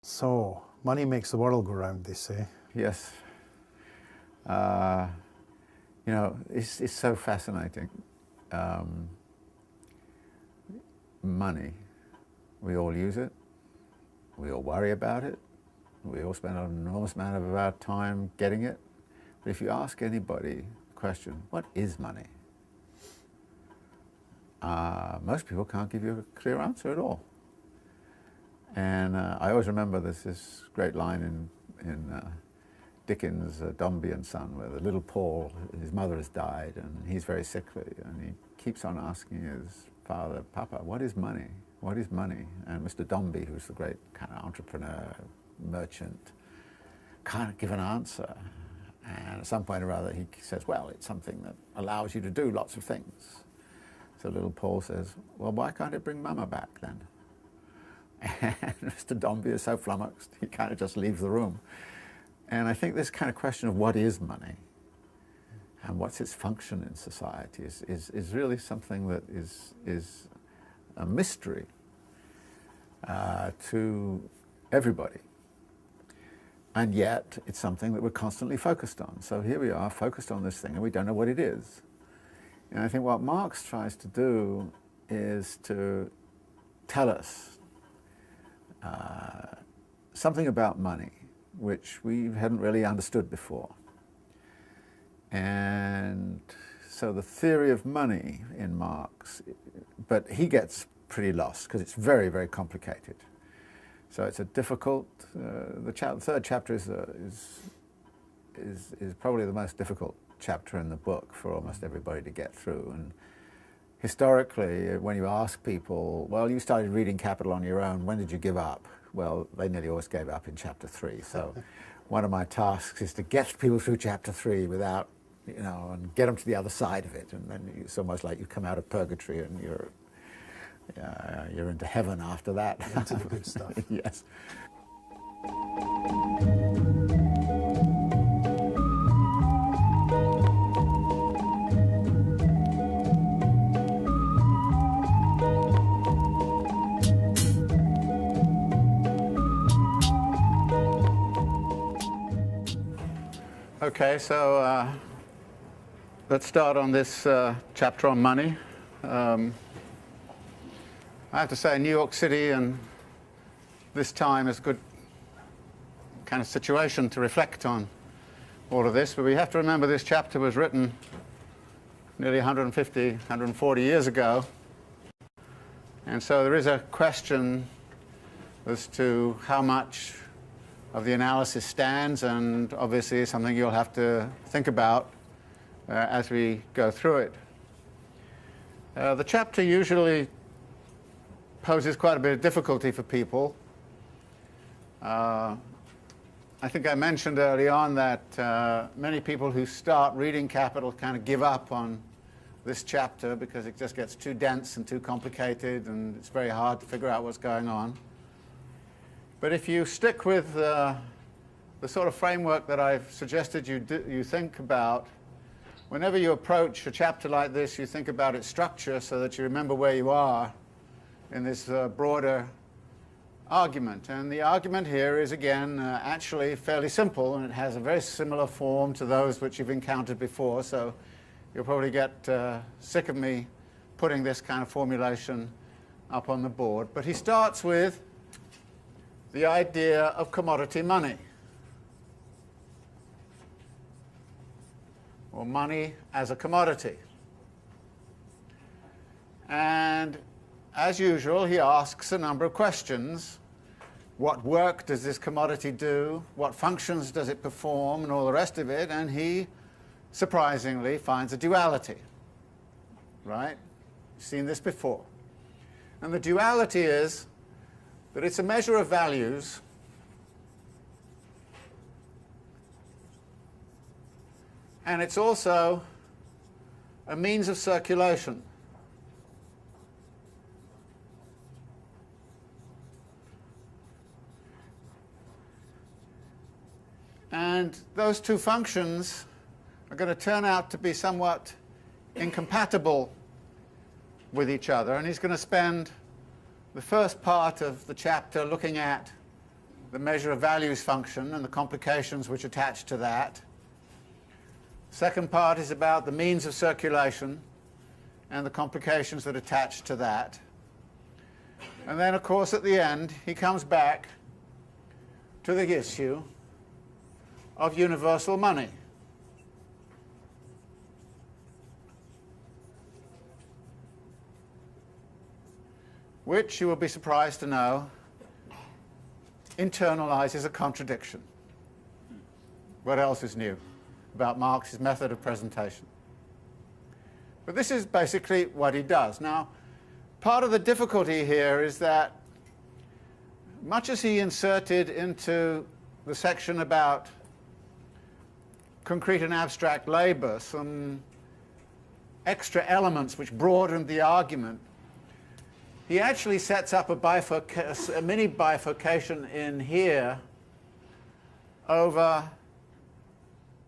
So, money makes the world go round, they say. Yes. You know, it's so fascinating. Money, we all use it, we all worry about it, we all spend an enormous amount of our time getting it. But if you ask anybody the question, what is money? Most people can't give you a clear answer at all. And I always remember this great line in Dickens' Dombey and Son, where the little Paul, his mother has died and he's very sickly, and he keeps on asking his father, Papa, what is money? What is money? And Mr. Dombey, who's the great kind of entrepreneur, merchant, can't give an answer. And at some point or other he says, well, it's something that allows you to do lots of things. So little Paul says, well, why can't it bring Mama back then? And Mr. Dombey is so flummoxed, he kind of just leaves the room. And I think this kind of question of what is money and what's its function in society is really something that is a mystery to everybody. And yet it's something that we're constantly focused on. So here we are, focused on this thing, and we don't know what it is. And I think what Marx tries to do is to tell us something about money which we hadn't really understood before. And so the theory of money in Marx, but he gets pretty lost because it's very, very complicated. So it's a difficult, the third chapter is probably the most difficult chapter in the book for almost everybody to get through. And historically, when you ask people, well, you started reading Capital on your own, when did you give up? Well, they nearly always gave up in chapter 3. So one of my tasks is to get people through chapter 3 without, you know, and get them to the other side of it. And then it's almost like you come out of purgatory and you're into heaven after that. Into the good stuff. Yes. Okay, so let's start on this chapter on money. I have to say, New York City and this time is a good kind of situation to reflect on all of this. But we have to remember this chapter was written nearly 150, 140 years ago. And so there is a question as to how much of the analysis stands, and obviously something you'll have to think about as we go through it. The chapter usually poses quite a bit of difficulty for people. I think I mentioned early on that many people who start reading Capital kind of give up on this chapter because it just gets too dense and too complicated and it's very hard to figure out what's going on. But if you stick with the sort of framework that I've suggested you think about, whenever you approach a chapter like this, you think about its structure so that you remember where you are in this broader argument. And the argument here is, again, actually fairly simple, and it has a very similar form to those which you've encountered before, so you'll probably get sick of me putting this kind of formulation up on the board. But he starts with the idea of commodity money, or money as a commodity. And as usual, he asks a number of questions. What work does this commodity do? What functions does it perform? And all the rest of it. And he, surprisingly, finds a duality. Right? You've seen this before. And the duality is that it's a measure of values and it's also a means of circulation. And those two functions are going to turn out to be somewhat incompatible with each other, and he's going to spend the first part of the chapter looking at the measure of values function and the complications which attach to that. Second part is about the means of circulation and the complications that attach to that. And then, of course, at the end, he comes back to the issue of universal money. Which, you will be surprised to know, internalizes a contradiction. What else is new about Marx's method of presentation? But this is basically what he does. Now, part of the difficulty here is that much as he inserted into the section about concrete and abstract labor some extra elements which broadened the argument, he actually sets up a mini bifurcation in here over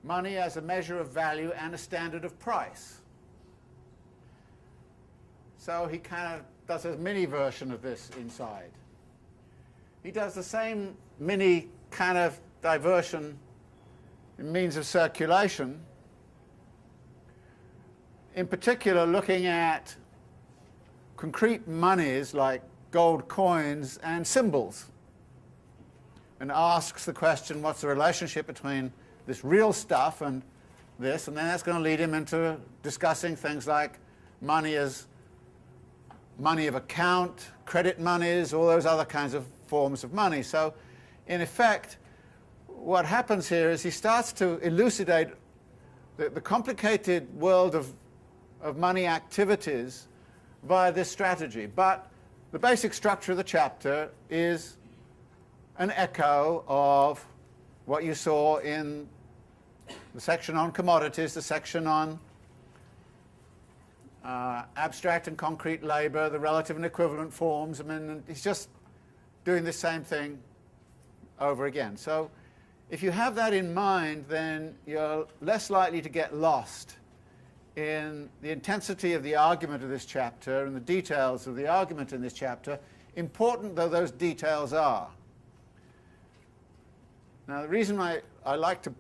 money as a measure of value and a standard of price. So he kind of does a mini version of this inside. He does the same mini kind of diversion in means of circulation, in particular looking at concrete monies like gold coins and symbols, and asks the question, what's the relationship between this real stuff and this? And then that's going to lead him into discussing things like money as money of account, credit monies, all those other kinds of forms of money. So in effect, what happens here is he starts to elucidate the complicated world of money activities via this strategy. But the basic structure of the chapter is an echo of what you saw in the section on commodities, the section on abstract and concrete labor, the relative and equivalent forms. I mean, he's just doing the same thing over again. So if you have that in mind, then you're less likely to get lost in the intensity of the argument of this chapter and the details of the argument in this chapter, important though those details are. Now, the reason I like to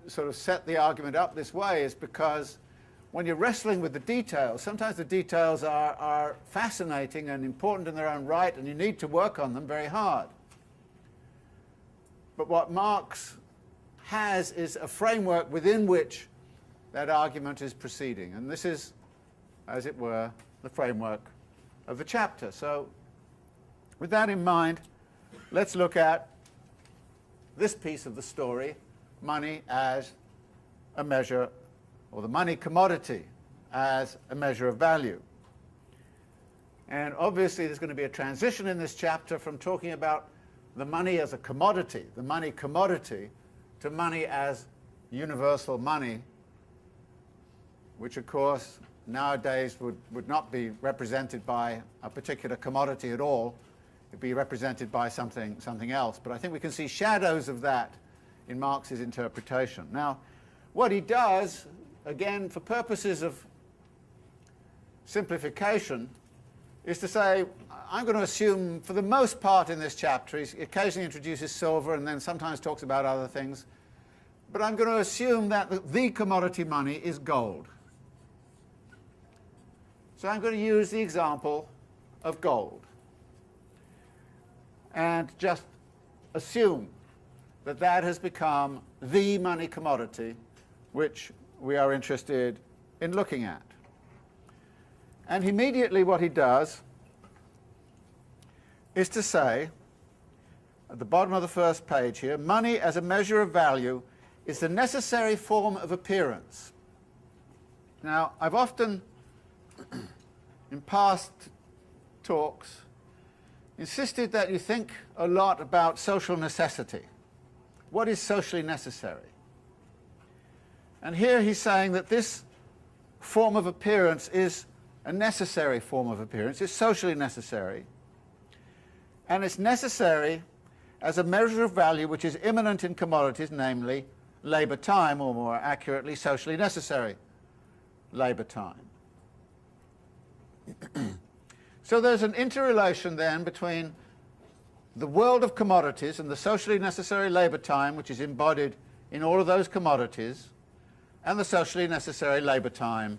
sort of set the argument up this way is because when you're wrestling with the details, sometimes the details are fascinating and important in their own right, and you need to work on them very hard. But what Marx has is a framework within which that argument is proceeding. And this is, as it were, the framework of the chapter. So with that in mind, let's look at this piece of the story, money as a measure, or the money commodity as a measure of value. And obviously there's going to be a transition in this chapter from talking about the money as a commodity, the money commodity, to money as universal money, which of course nowadays would not be represented by a particular commodity at all. It'd be represented by something else. But I think we can see shadows of that in Marx's interpretation. Now, what he does, again, for purposes of simplification, is to say, I'm going to assume, for the most part in this chapter, he occasionally introduces silver and then sometimes talks about other things, but I'm going to assume that the commodity money is gold. So I'm going to use the example of gold and just assume that that has become the money commodity which we are interested in looking at. And immediately what he does is to say, at the bottom of the first page here, money as a measure of value is the necessary form of appearance. Now, I've often, in past talks, insisted that you think a lot about social necessity. What is socially necessary? And here he's saying that this form of appearance is a necessary form of appearance. It's socially necessary. And it's necessary as a measure of value which is immanent in commodities, namely labor time, or more accurately, socially necessary labor time. So there's an interrelation then between the world of commodities and the socially necessary labour time which is embodied in all of those commodities, and the socially necessary labour time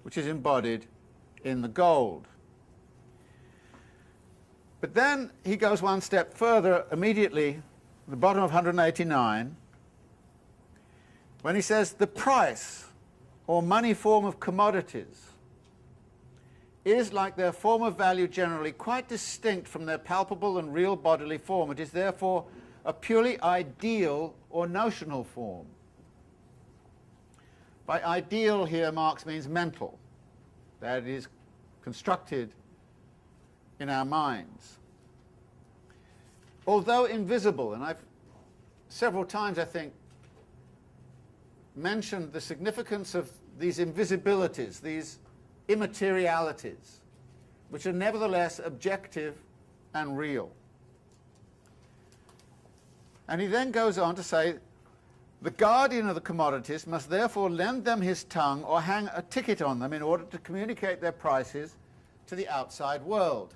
which is embodied in the gold. But then he goes one step further immediately at the bottom of 189, when he says the price or money form of commodities is, like their form of value generally, quite distinct from their palpable and real bodily form. It is therefore a purely ideal or notional form. By ideal here, Marx means mental, that it is constructed in our minds. Although invisible, and I've several times, I think, mentioned the significance of these invisibilities, these immaterialities, which are nevertheless objective and real. And he then goes on to say, the guardian of the commodities must therefore lend them his tongue or hang a ticket on them in order to communicate their prices to the outside world.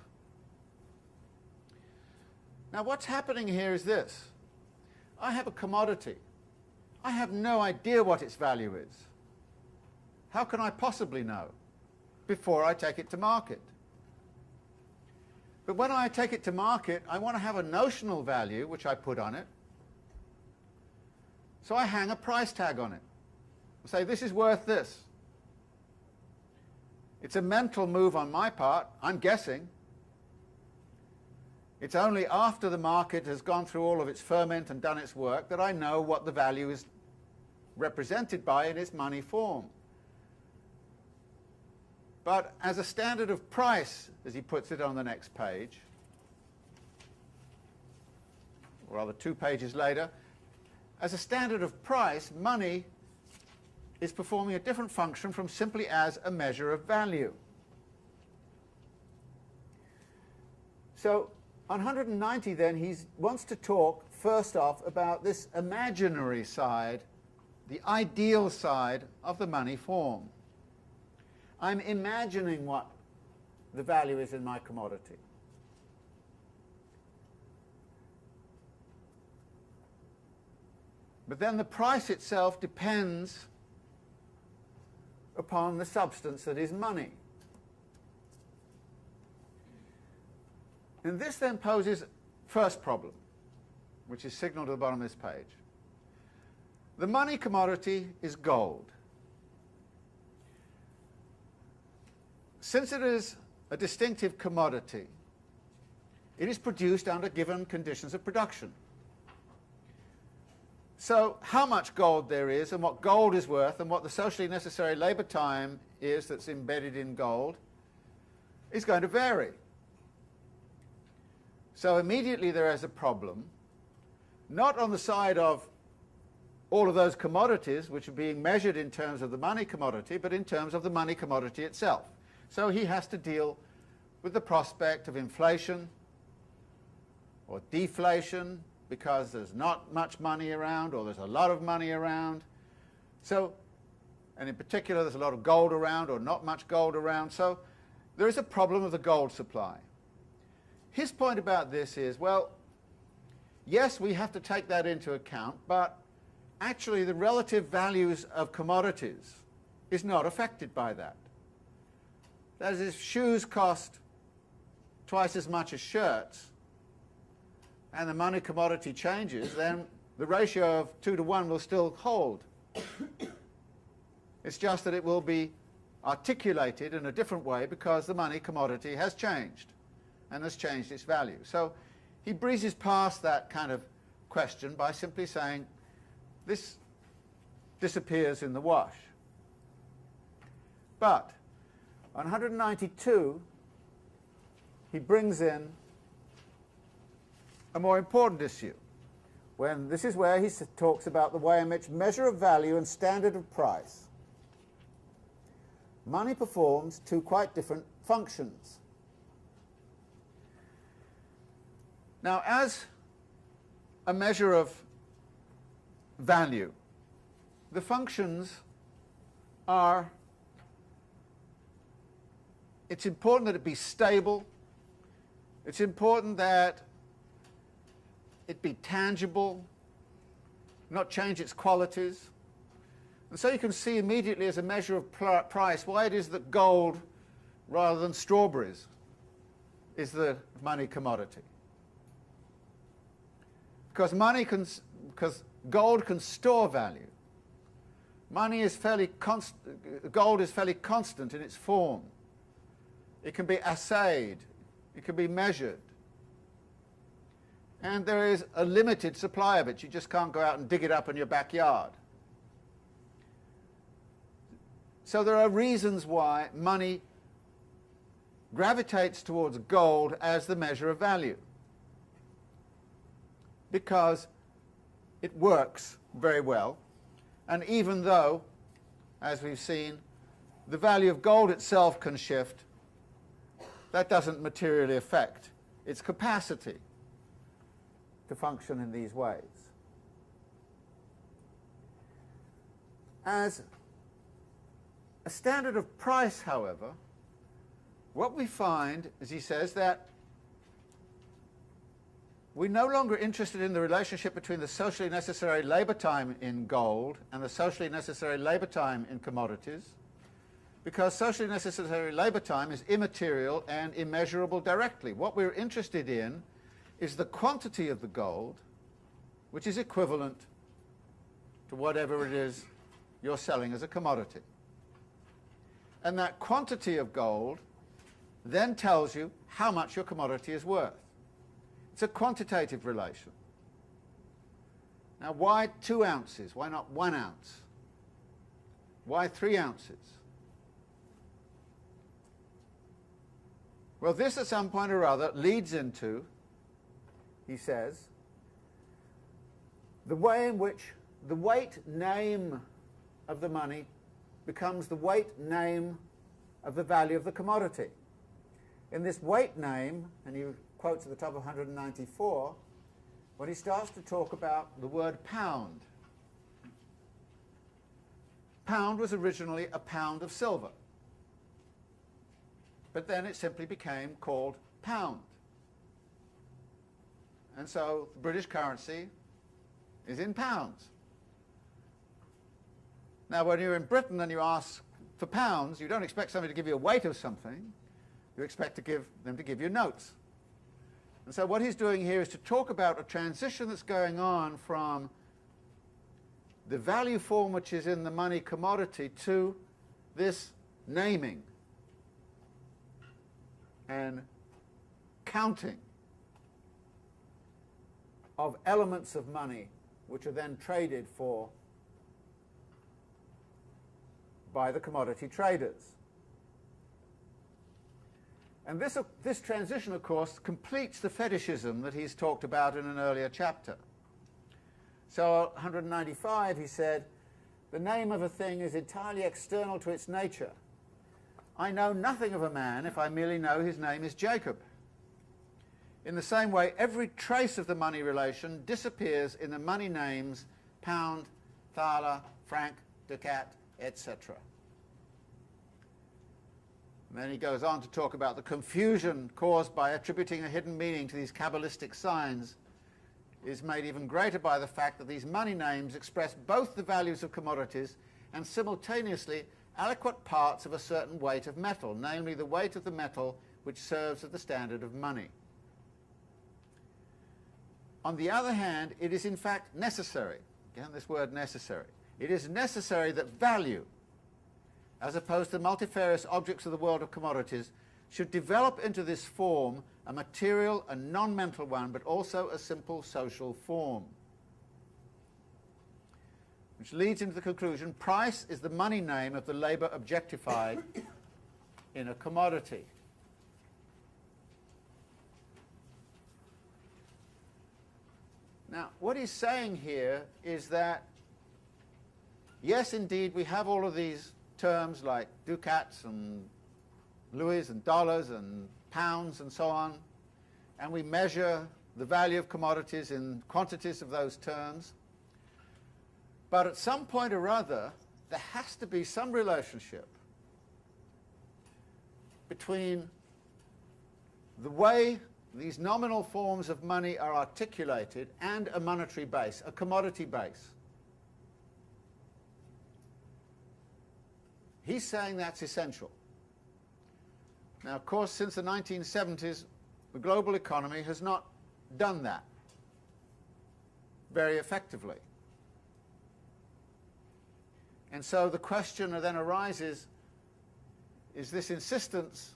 Now what's happening here is this. I have a commodity. I have no idea what its value is. How can I possibly know before I take it to market? But when I take it to market, I want to have a notional value which I put on it. So I hang a price tag on it. I say, this is worth this. It's a mental move on my part. I'm guessing. It's only after the market has gone through all of its ferment and done its work that I know what the value is represented by in its money form. But as a standard of price, as he puts it on the next page, or rather 2 pages later, as a standard of price, money is performing a different function from simply as a measure of value. So on 190 then, he wants to talk first off about this imaginary side, the ideal side of the money form. I'm imagining what the value is in my commodity. But then the price itself depends upon the substance that is money. And this then poses first problem, which is signaled at the bottom of this page. The money commodity is gold. Since it is a distinctive commodity, it is produced under given conditions of production. So how much gold there is and what gold is worth and what the socially necessary labour time is that's embedded in gold is going to vary. So immediately there is a problem, not on the side of all of those commodities which are being measured in terms of the money commodity, but in terms of the money commodity itself. So he has to deal with the prospect of inflation or deflation because there's not much money around or there's a lot of money around. So, and in particular there's a lot of gold around or not much gold around. So there is a problem of the gold supply. His point about this is, well, yes, we have to take that into account, but actually the relative values of commodities is not affected by that. That is, if shoes cost twice as much as shirts and the money commodity changes, then the ratio of 2 to 1 will still hold. It's just that it will be articulated in a different way because the money commodity has changed and has changed its value. So he breezes past that kind of question by simply saying this disappears in the wash. But on 192, he brings in a more important issue. When this is where he talks about the way in which measure of value and standard of price, money performs 2 quite different functions. Now, as a measure of value, the functions are, it's important that it be stable. It's important that it be tangible, not change its qualities. And so you can see immediately as a measure of price why it is that gold, rather than strawberries, is the money commodity. Because gold can store value. Gold is fairly constant in its form. It can be assayed. It can be measured. And there is a limited supply of it. You just can't go out and dig it up in your backyard. So there are reasons why money gravitates towards gold as the measure of value. Because it works very well. And even though, as we've seen, the value of gold itself can shift, that doesn't materially affect its capacity to function in these ways. As a standard of price, however, what we find, as he says, that we're no longer interested in the relationship between the socially necessary labour time in gold and the socially necessary labour time in commodities, because socially necessary labour time is immaterial and immeasurable directly. What we're interested in is the quantity of the gold, which is equivalent to whatever it is you're selling as a commodity. And that quantity of gold then tells you how much your commodity is worth. It's a quantitative relation. Now, why 2 ounces? Why not 1 ounce? Why 3 ounces? Well, this at some point or other leads into, he says, the way in which the weight name of the money becomes the weight name of the value of the commodity. In this weight name, and he quotes at the top of 194, when he starts to talk about the word pound. Pound was originally a pound of silver. But then it simply became called pound. And so the British currency is in pounds. Now, when you're in Britain and you ask for pounds, you don't expect somebody to give you a weight of something. You expect them to give you notes. And so what he's doing here is to talk about a transition that's going on from the value form which is in the money commodity to this naming and counting of elements of money which are then traded for by the commodity traders. And this transition, of course, completes the fetishism that he's talked about in an earlier chapter. So 195, he said, the name of a thing is entirely external to its nature. I know nothing of a man if I merely know his name is Jacob. In the same way, every trace of the money relation disappears in the money names pound, thaler, franc, ducat, etc. And then he goes on to talk about the confusion caused by attributing a hidden meaning to these Kabbalistic signs is made even greater by the fact that these money names express both the values of commodities and simultaneously aliquot parts of a certain weight of metal, namely the weight of the metal which serves as the standard of money. On the other hand, it is in fact necessary, again this word necessary, it is necessary that value, as opposed to multifarious objects of the world of commodities, should develop into this form a material and non-mental one, but also a simple social form. Which leads into the conclusion, price is the money name of the labour objectified in a commodity. Now, what he's saying here is that, yes, indeed, we have all of these terms like ducats and louis and dollars and pounds and so on, and we measure the value of commodities in quantities of those terms. But at some point or other, there has to be some relationship between the way these nominal forms of money are articulated, and a monetary base, a commodity base. He's saying that's essential. Now, of course, since the 1970s, the global economy has not done that very effectively. And so the question then arises, is this insistence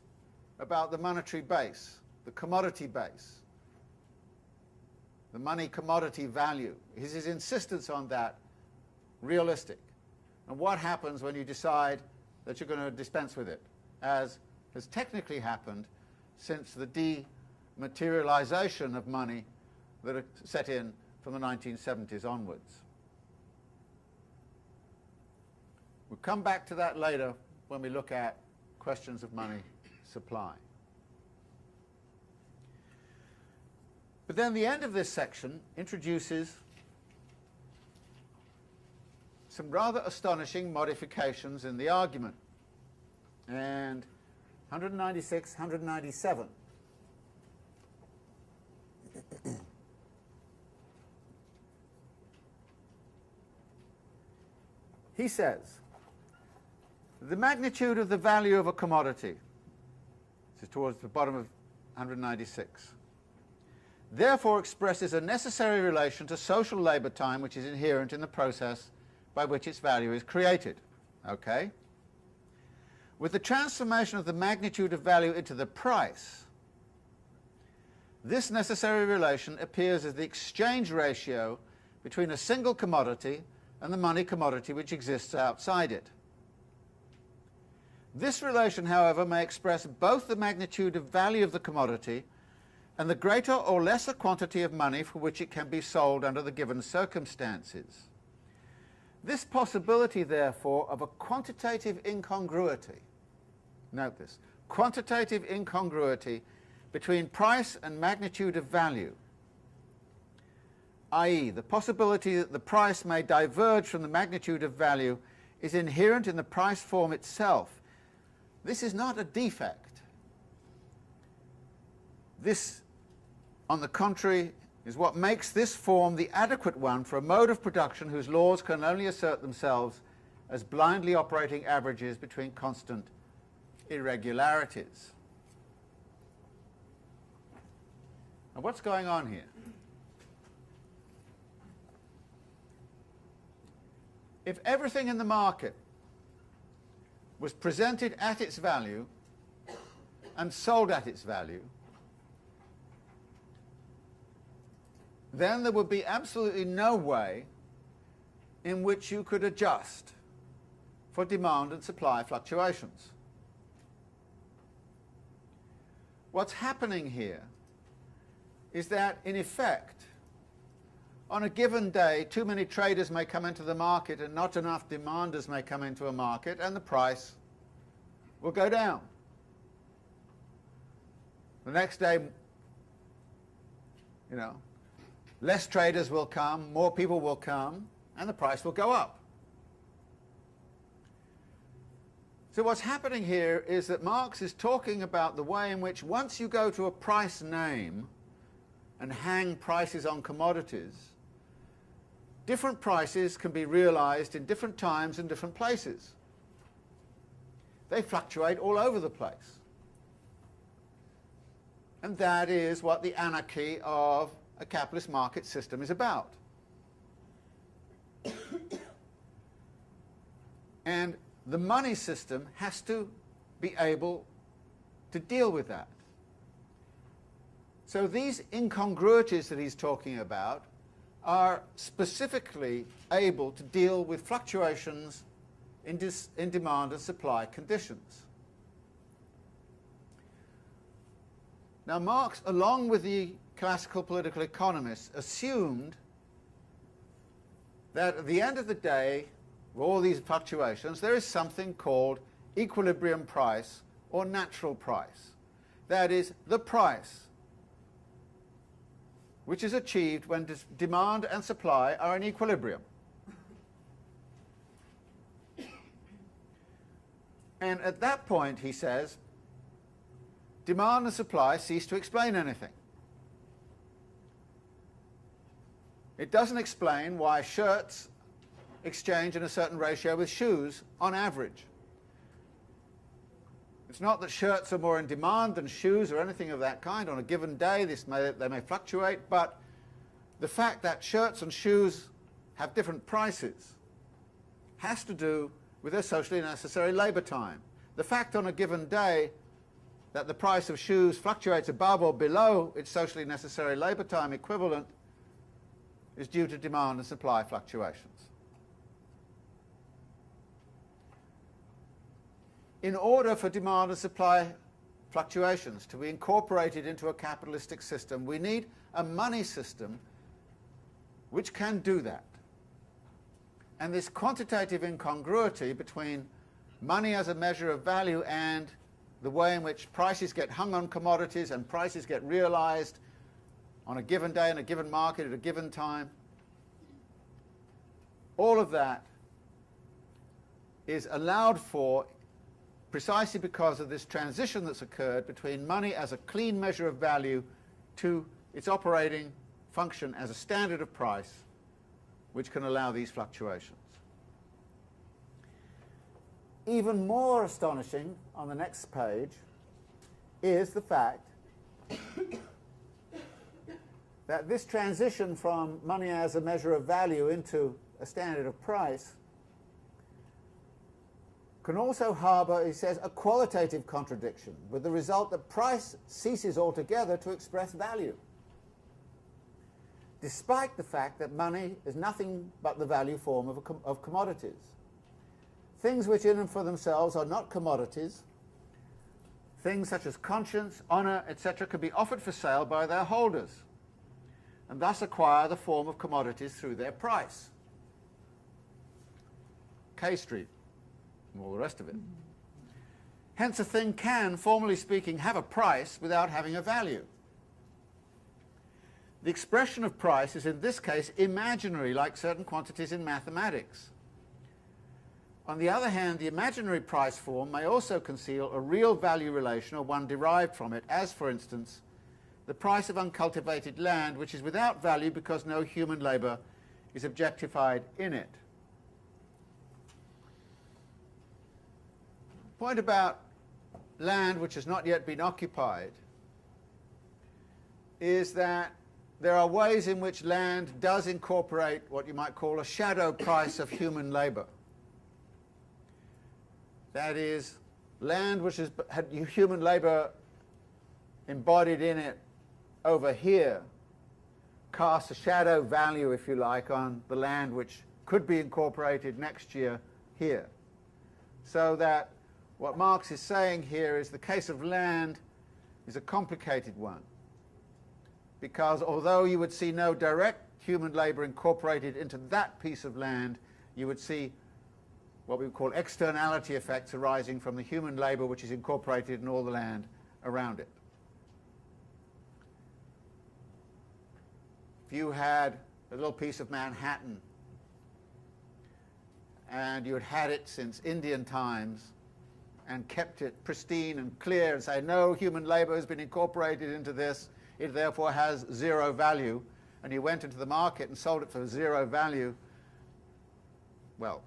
about the monetary base, the commodity base, the money commodity value, is his insistence on that realistic? And what happens when you decide that you're going to dispense with it, as has technically happened since the dematerialization of money that set in from the 1970s onwards? We'll come back to that later when we look at questions of money supply. But then the end of this section introduces some rather astonishing modifications in the argument. And 196, 197. He says, the magnitude of the value of a commodity, this is towards the bottom of 196, therefore expresses a necessary relation to social labor time which is inherent in the process by which its value is created. Okay? With the transformation of the magnitude of value into the price, this necessary relation appears as the exchange ratio between a single commodity and the money commodity which exists outside it. This relation, however, may express both the magnitude of value of the commodity and the greater or lesser quantity of money for which it can be sold under the given circumstances. This possibility, therefore, of a quantitative incongruity, note this, quantitative incongruity between price and magnitude of value, i.e., the possibility that the price may diverge from the magnitude of value, is inherent in the price form itself. This is not a defect. This, on the contrary, is what makes this form the adequate one for a mode of production whose laws can only assert themselves as blindly operating averages between constant irregularities. Now, what's going on here? If everything in the market was presented at its value and sold at its value, then there would be absolutely no way in which you could adjust for demand and supply fluctuations. What's happening here is that, in effect, on a given day, too many traders may come into the market and not enough demanders may come into a market, and the price will go down. The next day, less traders will come, more people will come, and the price will go up. So what's happening here is that Marx is talking about the way in which, once you go to a price name and hang prices on commodities, different prices can be realized in different times and different places. They fluctuate all over the place. And that is what the anarchy of a capitalist market system is about. And the money system has to be able to deal with that. So these incongruities that he's talking about are specifically able to deal with fluctuations in demand and supply conditions. Now, Marx, along with the classical political economists, assumed that at the end of the day, with all these fluctuations, there is something called equilibrium price or natural price. That is, the price which is achieved when demand and supply are in equilibrium. And at that point, he says, demand and supply cease to explain anything. It doesn't explain why shirts exchange in a certain ratio with shoes on average. It's not that shirts are more in demand than shoes or anything of that kind. On a given day, they may fluctuate, but the fact that shirts and shoes have different prices has to do with their socially necessary labour time. The fact on a given day that the price of shoes fluctuates above or below its socially necessary labour time equivalent is due to demand and supply fluctuations. In order for demand and supply fluctuations to be incorporated into a capitalistic system, we need a money system which can do that. And this quantitative incongruity between money as a measure of value and the way in which prices get hung on commodities and prices get realized on a given day in a given market at a given time, all of that is allowed for precisely because of this transition that's occurred between money as a clean measure of value to its operating function as a standard of price which can allow these fluctuations. Even more astonishing on the next page is the fact that this transition from money as a measure of value into a standard of price can also harbour, he says, a qualitative contradiction, with the result that price ceases altogether to express value, despite the fact that money is nothing but the value form of commodities. Things which in and for themselves are not commodities, things such as conscience, honour, etc., can be offered for sale by their holders, and thus acquire the form of commodities through their price. K Street, and all the rest of it. Hence a thing can, formally speaking, have a price without having a value. The expression of price is in this case imaginary, like certain quantities in mathematics. On the other hand, the imaginary price form may also conceal a real value relation or one derived from it, as, for instance, the price of uncultivated land, which is without value because no human labour is objectified in it. Point about land which has not yet been occupied is that there are ways in which land does incorporate what you might call a shadow price of human labour. That is, land which has had human labour embodied in it over here casts a shadow value, if you like, on the land which could be incorporated next year here. So that what Marx is saying here is the case of land is a complicated one, because although you would see no direct human labour incorporated into that piece of land, you would see what we would call externality effects arising from the human labour which is incorporated in all the land around it. If you had a little piece of Manhattan and you had had it since Indian times and kept it pristine and clear and say no human labour has been incorporated into this, it therefore has zero value, and you went into the market and sold it for zero value, well.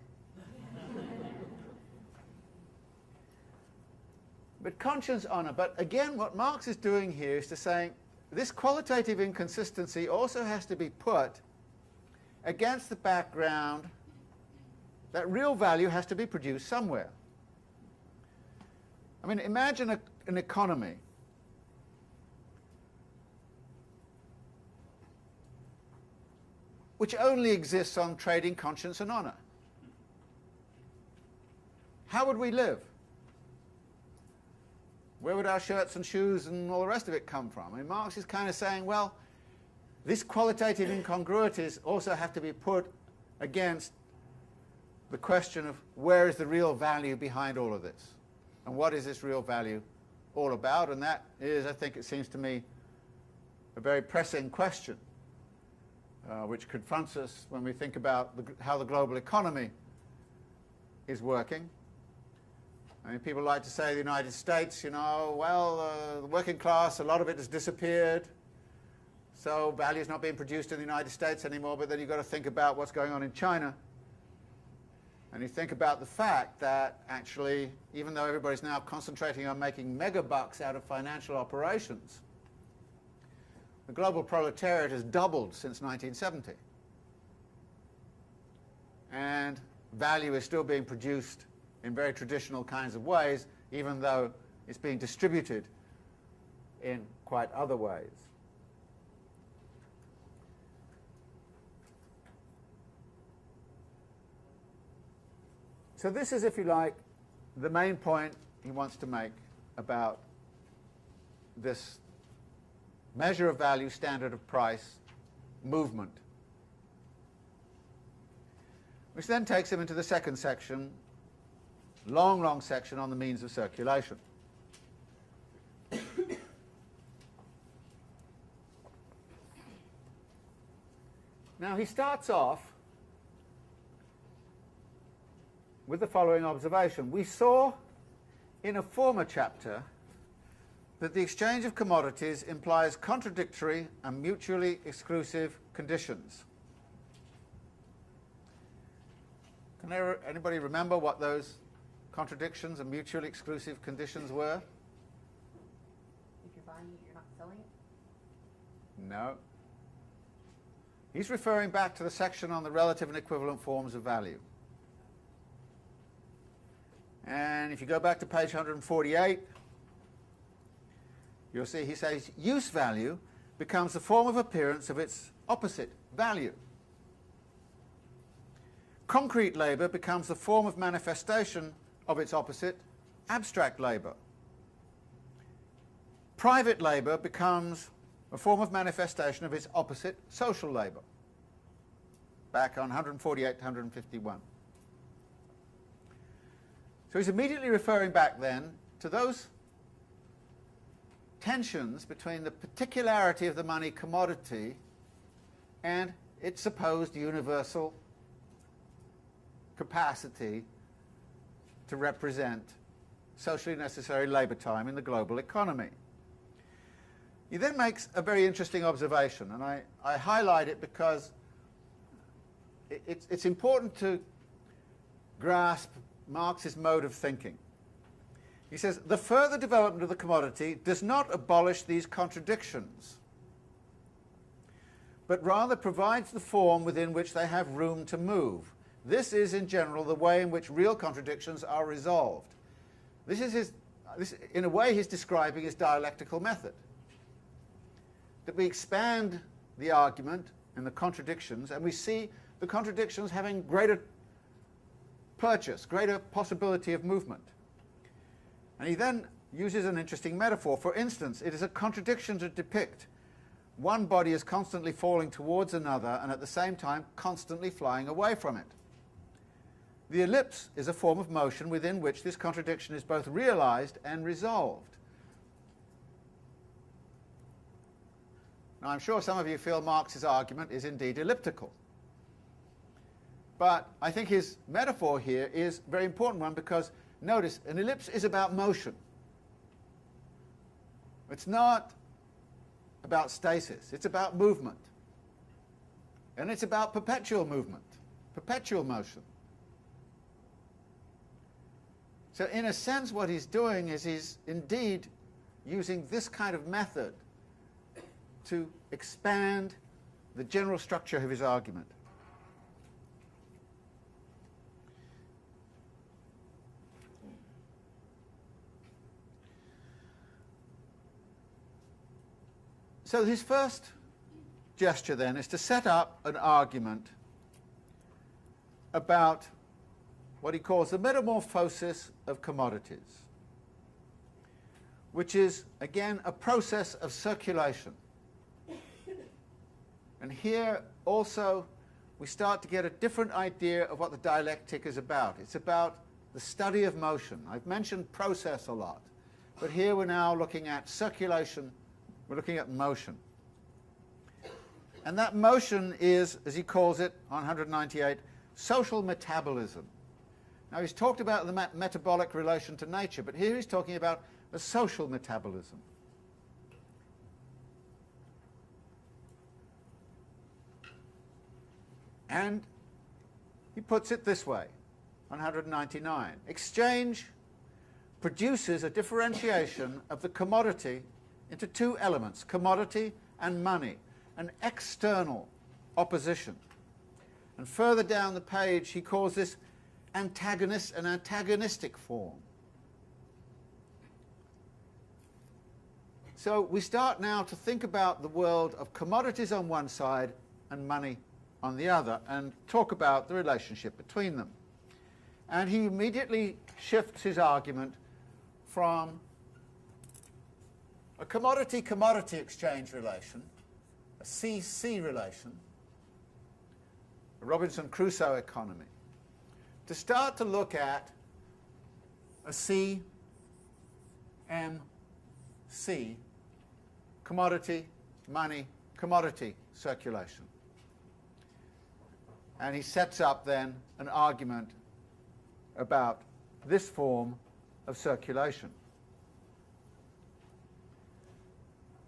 But conscience, honour. But again, what Marx is doing here is to say this qualitative inconsistency also has to be put against the background that real value has to be produced somewhere. I mean, imagine an economy which only exists on trading conscience and honour. How would we live? Where would our shirts and shoes and all the rest of it come from? I mean, Marx is kind of saying, well, these qualitative incongruities also have to be put against the question of where is the real value behind all of this? And what is this real value all about? And that is, I think it seems to me, a very pressing question, which confronts us when we think about how the global economy is working. I mean, people like to say the United States, you know, well, the working class, a lot of it has disappeared. So value is not being produced in the United States anymore, but then you've got to think about what's going on in China. And you think about the fact that actually, even though everybody's now concentrating on making megabucks out of financial operations, the global proletariat has doubled since 1970. And value is still being produced in very traditional kinds of ways, even though it's being distributed in quite other ways. So this is, if you like, the main point he wants to make about this measure of value, standard of price movement, which then takes him into the second section, long section on the means of circulation. Now he starts off with the following observation. We saw in a former chapter that the exchange of commodities implies contradictory and mutually exclusive conditions. Can anybody remember what those contradictions and mutually exclusive conditions were? If you're buying it, you're not selling it? No. He's referring back to the section on the relative and equivalent forms of value. And if you go back to page 148, you'll see he says use value becomes the form of appearance of its opposite, value. Concrete labour becomes the form of manifestation of its opposite, abstract labour. Private labour becomes a form of manifestation of its opposite, social labour. Back on 148 to 151. So he's immediately referring back then to those tensions between the particularity of the money commodity and its supposed universal capacity to represent socially necessary labour time in the global economy. He then makes a very interesting observation, and I highlight it because it's important to grasp Marx's mode of thinking. He says, the further development of the commodity does not abolish these contradictions, but rather provides the form within which they have room to move. This is, in general, the way in which real contradictions are resolved. This is in a way, he's describing his dialectical method. That we expand the argument and the contradictions, and we see the contradictions having greater purchase, greater possibility of movement. And he then uses an interesting metaphor. For instance, it is a contradiction to depict one body as constantly falling towards another and at the same time constantly flying away from it. The ellipse is a form of motion within which this contradiction is both realized and resolved. Now, I'm sure some of you feel Marx's argument is indeed elliptical. But I think his metaphor here is a very important one because, notice, an ellipse is about motion. It's not about stasis. It's about movement. And it's about perpetual movement, perpetual motion. So in a sense, what he's doing is he's indeed using this kind of method to expand the general structure of his argument. So his first gesture then is to set up an argument about what he calls the metamorphosis of commodities, which is, again, a process of circulation. And here also we start to get a different idea of what the dialectic is about. It's about the study of motion. I've mentioned process a lot, but here we're now looking at circulation, we're looking at motion. And that motion is, as he calls it on 198, social metabolism. Now he's talked about the metabolic relation to nature, but here he's talking about the social metabolism. And he puts it this way, 199. Exchange produces a differentiation of the commodity into two elements, commodity and money, an external opposition. And further down the page, he calls this an antagonistic form. So we start now to think about the world of commodities on one side and money on the other, and talk about the relationship between them. And he immediately shifts his argument from a commodity-commodity exchange relation, a C-C relation, a Robinson Crusoe economy, to start to look at a C-M-C, commodity, money, commodity circulation. And he sets up then an argument about this form of circulation.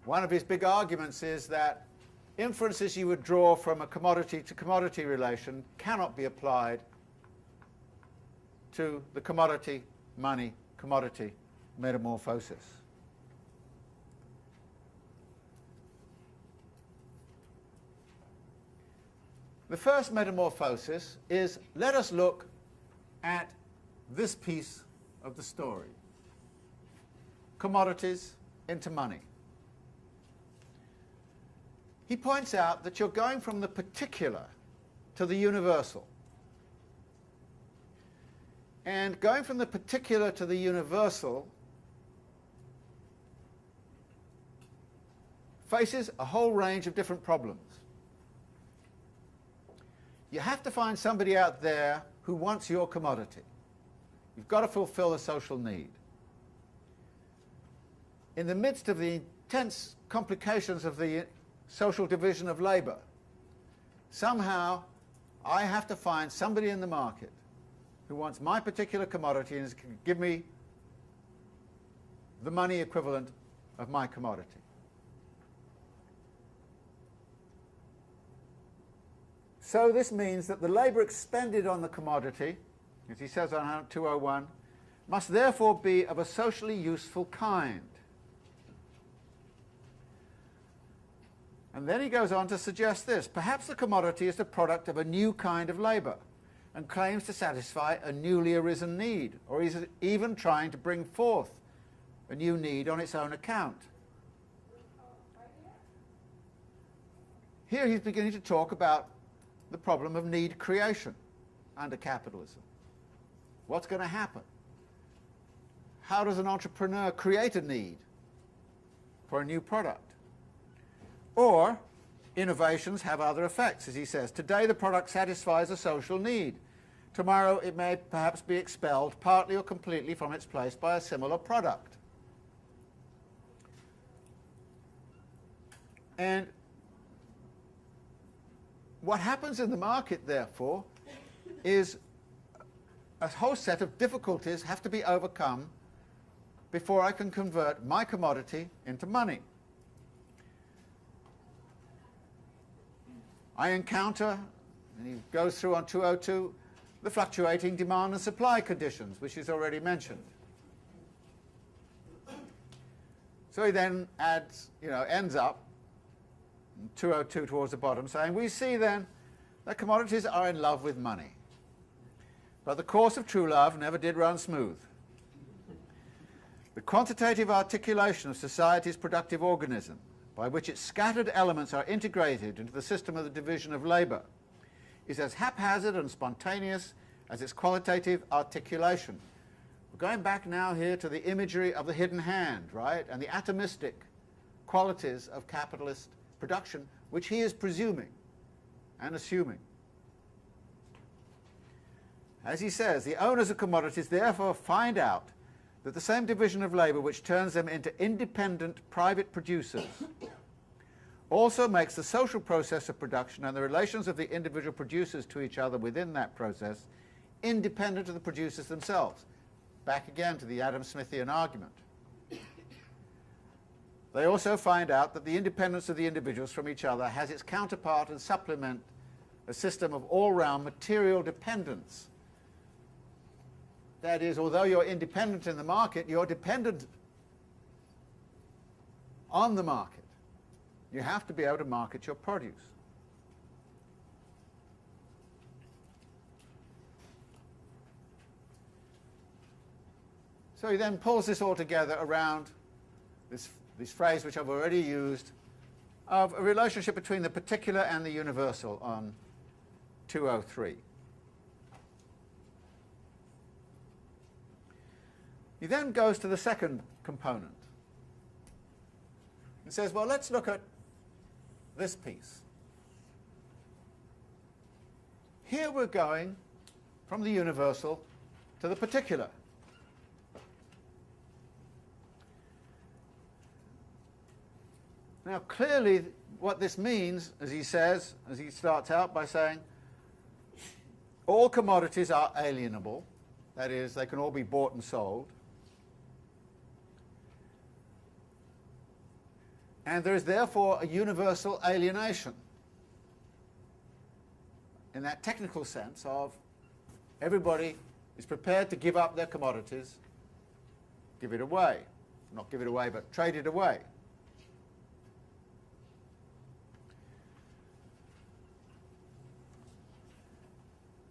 One of his big arguments is that inferences you would draw from a commodity to commodity relation cannot be applied to the commodity, money, commodity metamorphosis. The first metamorphosis is, let us look at this piece of the story. Commodities into money. He points out that you're going from the particular to the universal. And going from the particular to the universal faces a whole range of different problems. You have to find somebody out there who wants your commodity. You've got to fulfill a social need. In the midst of the intense complications of the social division of labor, somehow I have to find somebody in the market who wants my particular commodity and can give me the money equivalent of my commodity. So this means that the labor expended on the commodity, as he says on 201, must therefore be of a socially useful kind. And then he goes on to suggest this. Perhaps the commodity is the product of a new kind of labor and claims to satisfy a newly arisen need, or is even trying to bring forth a new need on its own account. Here he's beginning to talk about the problem of need creation under capitalism. What's going to happen? How does an entrepreneur create a need for a new product? Or innovations have other effects, as he says. Today the product satisfies a social need. Tomorrow it may perhaps be expelled partly or completely from its place by a similar product. And what happens in the market, therefore, is a whole set of difficulties have to be overcome before I can convert my commodity into money. I encounter, and he goes through on 202, the fluctuating demand and supply conditions, which is already mentioned. So he then ends up 202 towards the bottom, saying, we see then that commodities are in love with money. But the course of true love never did run smooth. The quantitative articulation of society's productive organism, by which its scattered elements are integrated into the system of the division of labor, is as haphazard and spontaneous as its qualitative articulation. We're going back now here to the imagery of the hidden hand, right, and the atomistic qualities of capitalist production, which he is presuming and assuming. As he says, the owners of commodities therefore find out that the same division of labor which turns them into independent private producers also makes the social process of production and the relations of the individual producers to each other within that process independent of the producers themselves. Back again to the Adam Smithian argument. They also find out that the independence of the individuals from each other has its counterpart and supplement a system of all-round material dependence. That is, although you're independent in the market, you're dependent on the market. You have to be able to market your produce. So he then pulls this all together around this phrase, which I've already used, of a relationship between the particular and the universal on 203. He then goes to the second component and says, well, let's look at this piece. Here we're going from the universal to the particular. Now, clearly, what this means, as he says, as he starts out by saying, all commodities are alienable. That is, they can all be bought and sold. And there is therefore a universal alienation in that technical sense of everybody is prepared to give up their commodities, give it away. Not give it away, but trade it away.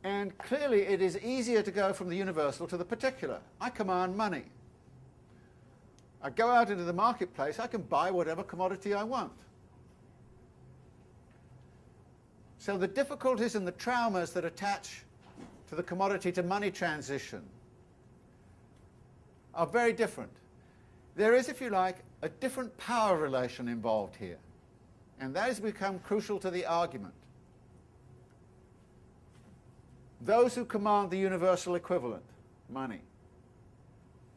And clearly it is easier to go from the universal to the particular. I command money. I go out into the marketplace, I can buy whatever commodity I want. So the difficulties and the traumas that attach to the commodity to money transition are very different. There is, if you like, a different power relation involved here. And that has become crucial to the argument. Those who command the universal equivalent, money,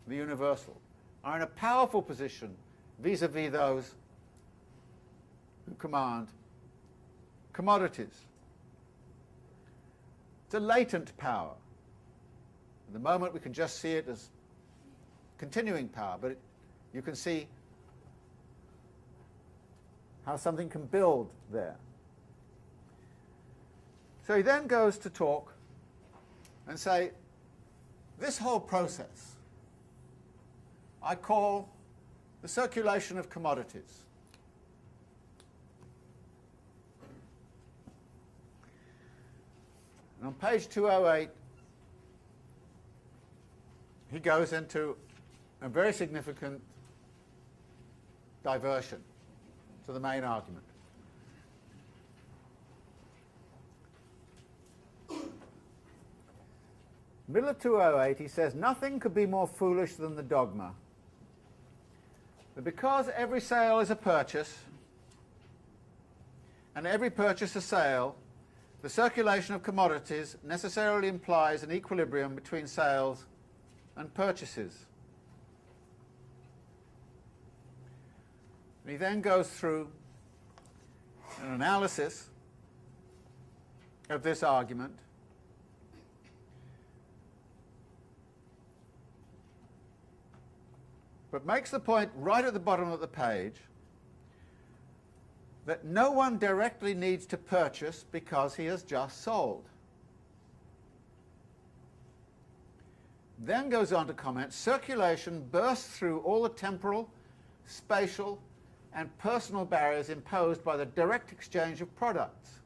the universal, are in a powerful position vis-à-vis those who command commodities. It's a latent power. At the moment we can just see it as continuing power, but you can see how something can build there. So he then goes to talk and say, this whole process I call the circulation of commodities. And on page 208, he goes into a very significant diversion to the main argument. Middle of 208, he says, nothing could be more foolish than the dogma that because every sale is a purchase and every purchase a sale, the circulation of commodities necessarily implies an equilibrium between sales and purchases. And he then goes through an analysis of this argument, but makes the point right at the bottom of the page that no one directly needs to purchase because he has just sold. Then goes on to comment, circulation bursts through all the temporal, spatial, and personal barriers imposed by the direct exchange of products.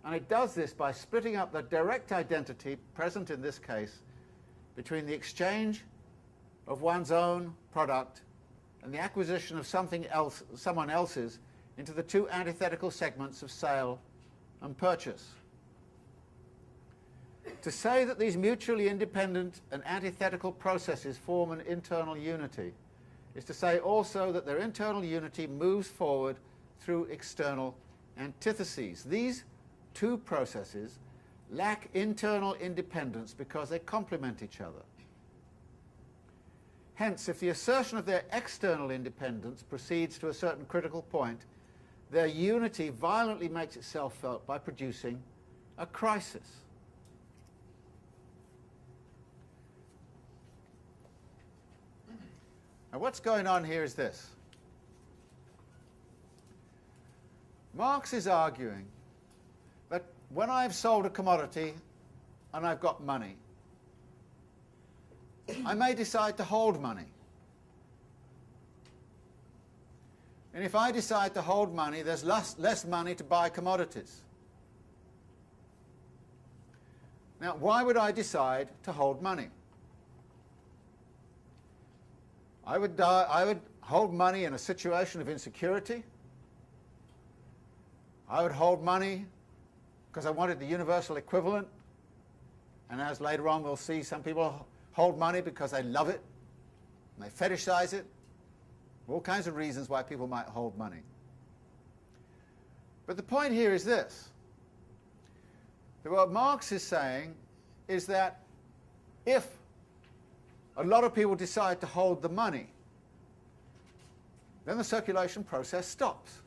And it does this by splitting up the direct identity present in this case between the exchange of one's own product and the acquisition of something else, someone else's, into the two antithetical segments of sale and purchase. To say that these mutually independent and antithetical processes form an internal unity is to say also that their internal unity moves forward through external antitheses. These two processes lack internal independence because they complement each other. Hence, if the assertion of their external independence proceeds to a certain critical point, their unity violently makes itself felt by producing a crisis. Now, what's going on here is this. Marx is arguing that when I've sold a commodity and I've got money, I may decide to hold money. And if I decide to hold money, there's less money to buy commodities. Now, why would I decide to hold money? I would hold money in a situation of insecurity. I would hold money because I wanted the universal equivalent. And as later on we'll see, some people hold money because they love it, and they fetishize it. All kinds of reasons why people might hold money. But the point here is this. That what Marx is saying is that if a lot of people decide to hold the money, then the circulation process stops.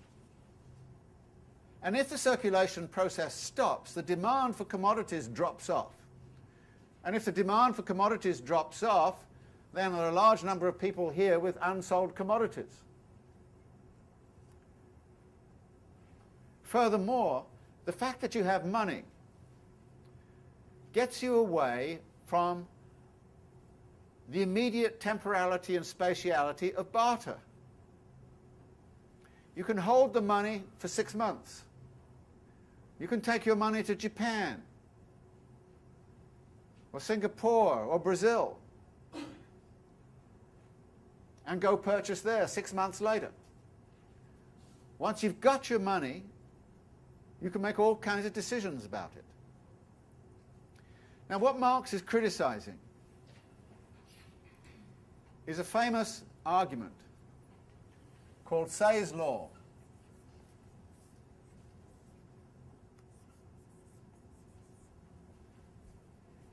And if the circulation process stops, the demand for commodities drops off. And if the demand for commodities drops off, then there are a large number of people here with unsold commodities. Furthermore, the fact that you have money gets you away from the immediate temporality and spatiality of barter. You can hold the money for 6 months. You can take your money to Japan, or Singapore, or Brazil, and go purchase there 6 months later. Once you've got your money, you can make all kinds of decisions about it. Now, what Marx is criticizing is a famous argument called Say's law.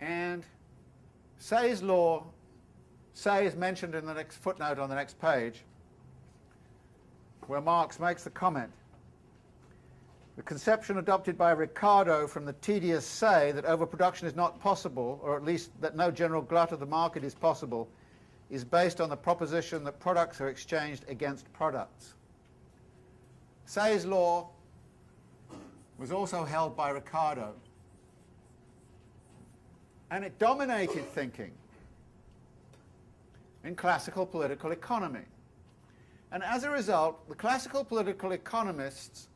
And Say's law, Say is mentioned in the next footnote on the next page, where Marx makes the comment, the conception adopted by Ricardo from the tedious Say that overproduction is not possible, or at least that no general glut of the market is possible, is based on the proposition that products are exchanged against products. Say's law was also held by Ricardo, and it dominated thinking in classical political economy. And as a result, the classical political economists,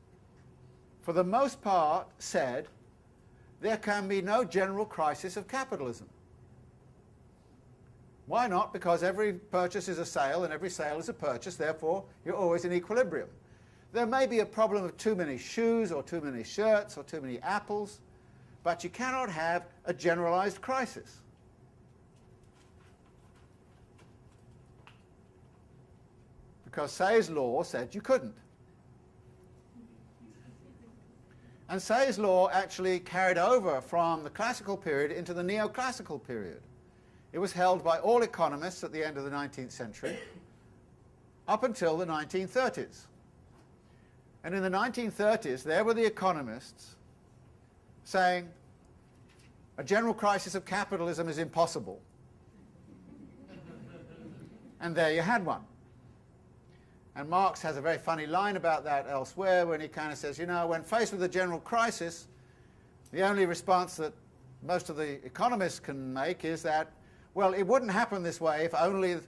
for the most part, said there can be no general crisis of capitalism. Why not? Because every purchase is a sale and every sale is a purchase, therefore you're always in equilibrium. There may be a problem of too many shoes or too many shirts or too many apples, but you cannot have a generalized crisis. Because Say's law said you couldn't. And Say's law actually carried over from the classical period into the neoclassical period. It was held by all economists at the end of the 19th century up until the 1930s. And in the 1930s, there were the economists saying a general crisis of capitalism is impossible. And there you had one. And Marx has a very funny line about that elsewhere when he kind of says, you know, when faced with a general crisis, the only response that most of the economists can make is that, well, it wouldn't happen this way if only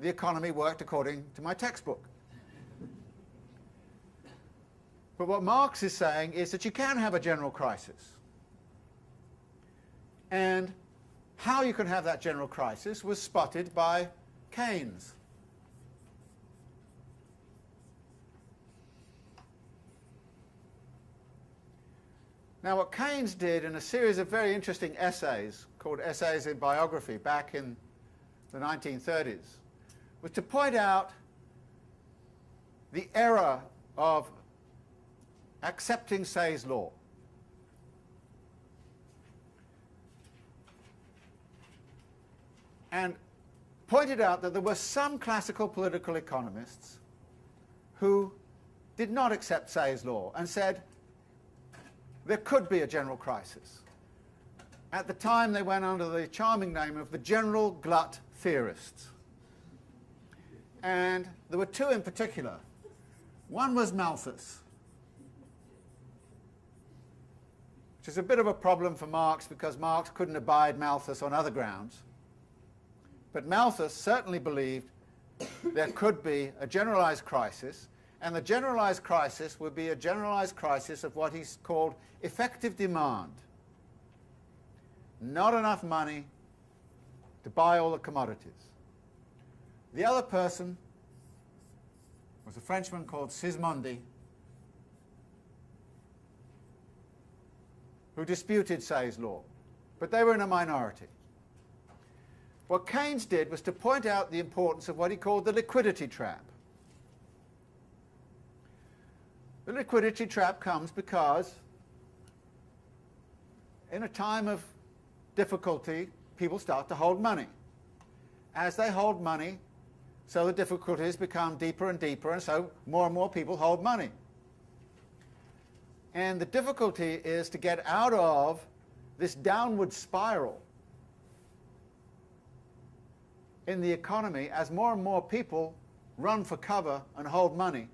the economy worked according to my textbook. But what Marx is saying is that you can have a general crisis. And how you can have that general crisis was spotted by Keynes. Now, what Keynes did in a series of very interesting essays called Essays in Biography back in the 1930s was to point out the error of accepting Say's law. And pointed out that there were some classical political economists who did not accept Say's law and said there could be a general crisis. At the time, they went under the charming name of the general glut theorists. And there were two in particular. One was Malthus, which which is a bit of a problem for Marx because Marx couldn't abide Malthus on other grounds. But Malthus certainly believed there could be a generalized crisis, and the generalized crisis would be a generalized crisis of what he's called effective demand. Not enough money to buy all the commodities. The other person was a Frenchman called Sismondi, who disputed Say's law, but they were in a minority. What Keynes did was to point out the importance of what he called the liquidity trap. The liquidity trap comes because in a time of difficulty, people start to hold money. As they hold money, so the difficulties become deeper and deeper, and so more and more people hold money. And the difficulty is to get out of this downward spiral in the economy as more and more people run for cover and hold money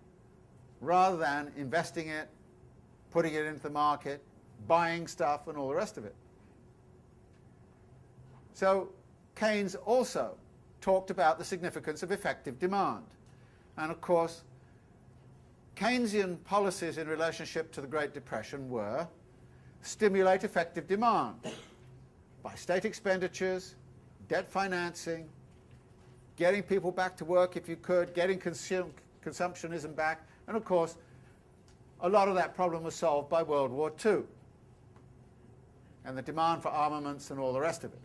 rather than investing it, putting it into the market, buying stuff and all the rest of it. So Keynes also talked about the significance of effective demand. And of course, Keynesian policies in relationship to the Great Depression were stimulate effective demand by state expenditures, debt financing, getting people back to work if you could, getting consumptionism back, and of course, a lot of that problem was solved by World War II and the demand for armaments and all the rest of it.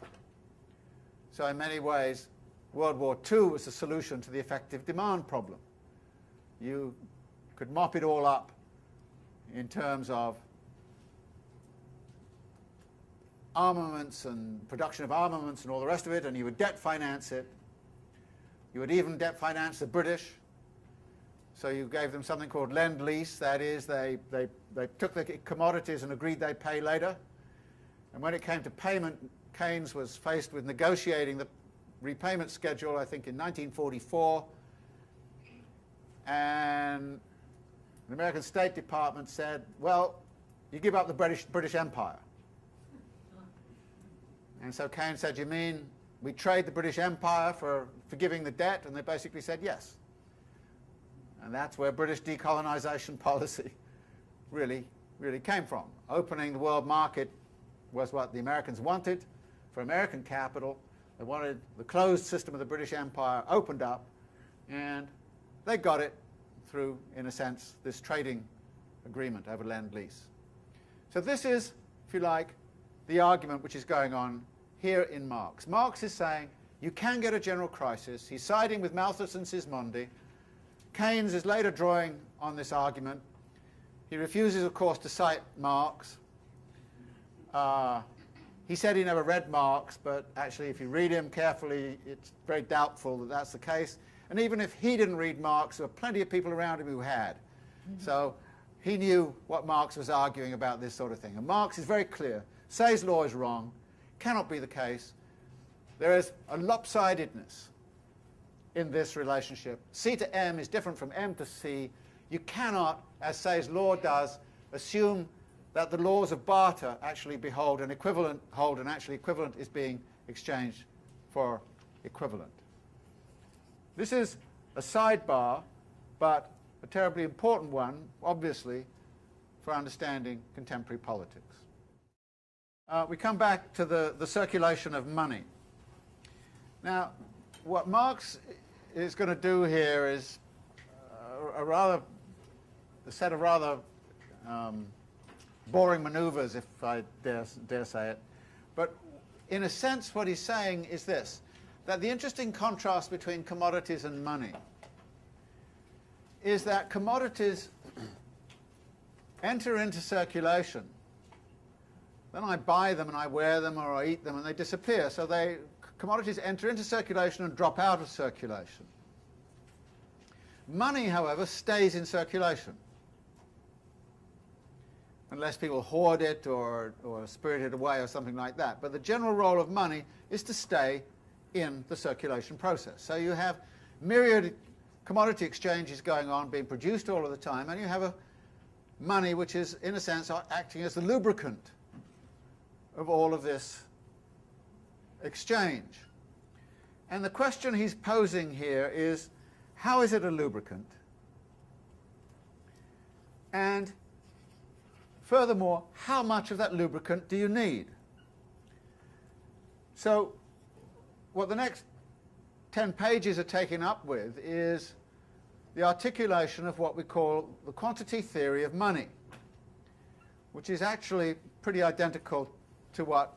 So in many ways, World War II was the solution to the effective demand problem. You could mop it all up in terms of armaments and production of armaments and all the rest of it, and you would debt finance it. You would even debt finance the British. So you gave them something called lend-lease. That is, they took the commodities and agreed they'd pay later. And when it came to payment, Keynes was faced with negotiating the repayment schedule, I think, in 1944. And the American State Department said, well, you give up the British Empire. And so Keynes said, you mean we trade the British Empire for forgiving the debt? And they basically said yes. And that's where British decolonisation policy really came from. Opening the world market was what the Americans wanted for American capital. They wanted the closed system of the British Empire opened up, and they got it through, in a sense, this trading agreement over lend-lease. So this is, if you like, the argument which is going on here in Marx. Marx is saying you can get a general crisis. He's siding with Malthus and Sismondi. Keynes is later drawing on this argument. He refuses, of course, to cite Marx. He said he never read Marx, but actually if you read him carefully, it's very doubtful that that's the case. And even if he didn't read Marx, there were plenty of people around him who had. So he knew what Marx was arguing about this sort of thing. And Marx is very clear. Say's law is wrong. Cannot be the case. There is a lopsidedness in this relationship. C to M is different from M to C. You cannot, as Say's law does, assume that the laws of barter actually behold an equivalent, and actually equivalent is being exchanged for equivalent. This is a sidebar, but a terribly important one, obviously, for understanding contemporary politics. We come back to the circulation of money. Now, what Marx is going to do here is a set of rather boring maneuvers, if I dare say it. But in a sense, what he's saying is this, that the interesting contrast between commodities and money is that commodities enter into circulation. Then I buy them and I wear them or I eat them and they disappear. So commodities enter into circulation and drop out of circulation. Money, however, stays in circulation, unless people hoard it or spirit it away or something like that. But the general role of money is to stay in the circulation process. So you have myriad commodity exchanges going on, being produced all of the time, and you have money which is, in a sense, acting as the lubricant of all of this exchange. And the question he's posing here is, how is it a lubricant? And furthermore, how much of that lubricant do you need? So what the next 10 pages are taken up with is the articulation of what we call the quantity theory of money, which is actually pretty identical to what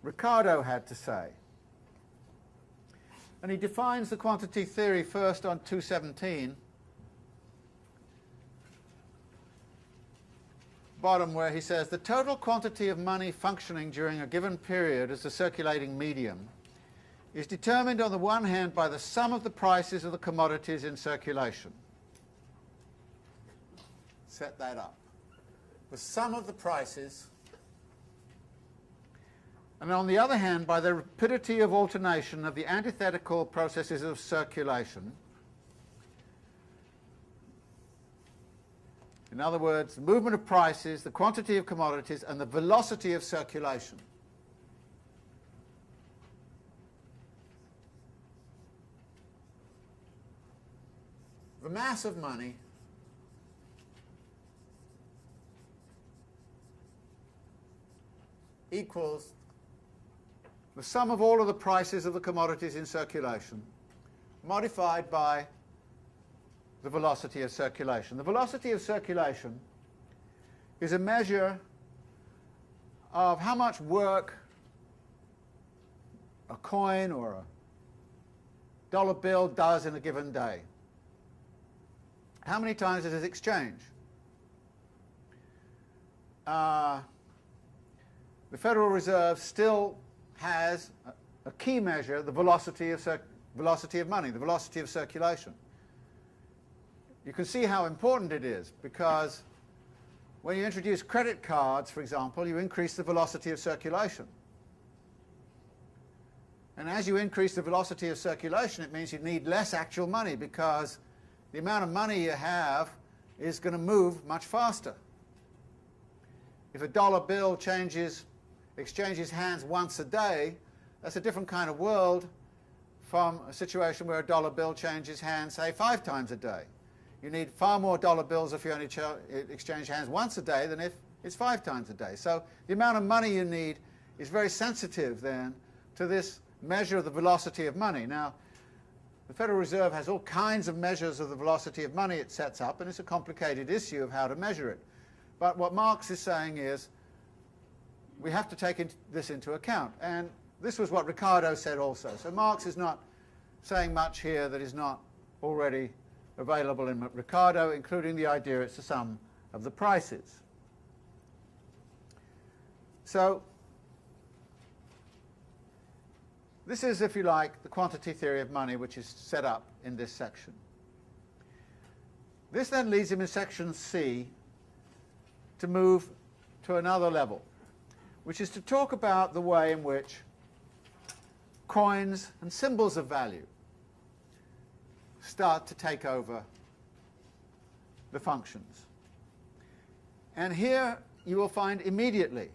Ricardo had to say. And he defines the quantity theory first on 217, bottom, where he says the total quantity of money functioning during a given period as a circulating medium is determined on the one hand by the sum of the prices of the commodities in circulation. Set that up. The sum of the prices, and on the other hand by the rapidity of alternation of the antithetical processes of circulation. In other words, the movement of prices, the quantity of commodities, and the velocity of circulation. The mass of money equals the sum of all of the prices of the commodities in circulation modified by the velocity of circulation. The velocity of circulation is a measure of how much work a coin or a dollar bill does in a given day. How many times does it exchange? The Federal Reserve still has a key measure, the velocity of money, the velocity of circulation. You can see how important it is, because when you introduce credit cards, for example, you increase the velocity of circulation. And as you increase the velocity of circulation, it means you need less actual money, because the amount of money you have is going to move much faster. If a dollar bill exchanges hands once a day, that's a different kind of world from a situation where a dollar bill changes hands, say, 5 times a day. You need far more dollar bills if you only exchange hands once a day than if it's 5 times a day. So the amount of money you need is very sensitive then to this measure of the velocity of money. Now, the Federal Reserve has all kinds of measures of the velocity of money it sets up, and it's a complicated issue of how to measure it. But what Marx is saying is we have to take this into account. And this was what Ricardo said also. So Marx is not saying much here that is not already available in Ricardo, including the idea it's the sum of the prices. So this is, if you like, the quantity theory of money, which is set up in this section. This then leads him in section C to move to another level, which is to talk about the way in which coins and symbols of value start to take over the functions. And here you will find immediately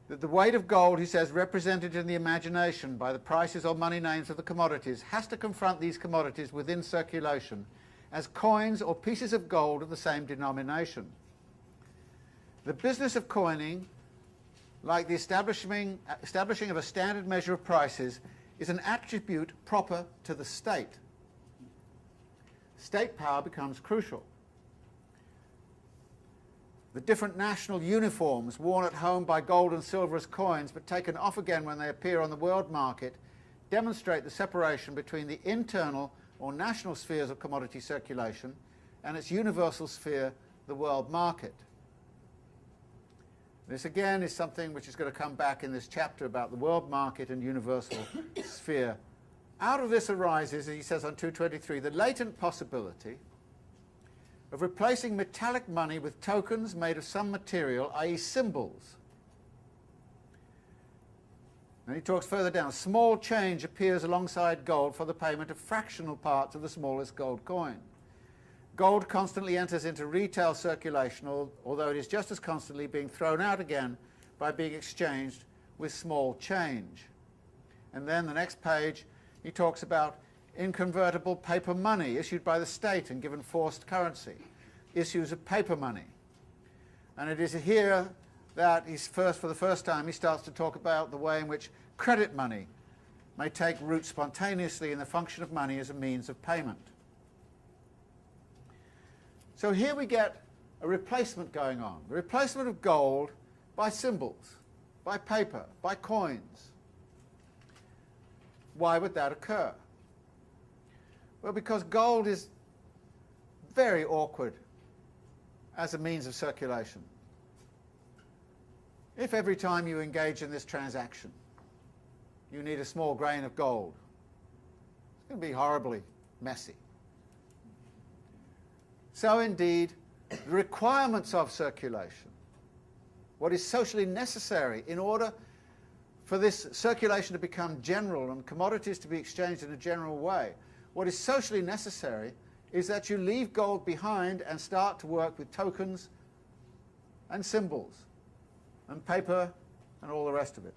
that the weight of gold, he says, represented in the imagination by the prices or money names of the commodities, has to confront these commodities within circulation as coins or pieces of gold of the same denomination. The business of coining, like the establishing of a standard measure of prices, is an attribute proper to the state. State power becomes crucial. The different national uniforms worn at home by gold and silver as coins, but taken off again when they appear on the world market, demonstrate the separation between the internal or national spheres of commodity circulation and its universal sphere, the world market. This again is something which is going to come back in this chapter about the world market and universal sphere. Out of this arises, as he says on 223, the latent possibility of replacing metallic money with tokens made of some material, i.e. symbols. And he talks further down. Small change appears alongside gold for the payment of fractional parts of the smallest gold coin. Gold constantly enters into retail circulation, although it is just as constantly being thrown out again by being exchanged with small change. And then the next page, he talks about inconvertible paper money issued by the state and given forced currency, issues of paper money. And it is here that for the first time, he starts to talk about the way in which credit money may take root spontaneously in the function of money as a means of payment. So here we get a replacement going on, the replacement of gold by symbols, by paper, by coins. Why would that occur? Well, because gold is very awkward as a means of circulation. If every time you engage in this transaction, you need a small grain of gold, it's going to be horribly messy. So indeed, the requirements of circulation, what is socially necessary in order for this circulation to become general and commodities to be exchanged in a general way, what is socially necessary is that you leave gold behind and start to work with tokens and symbols and paper and all the rest of it.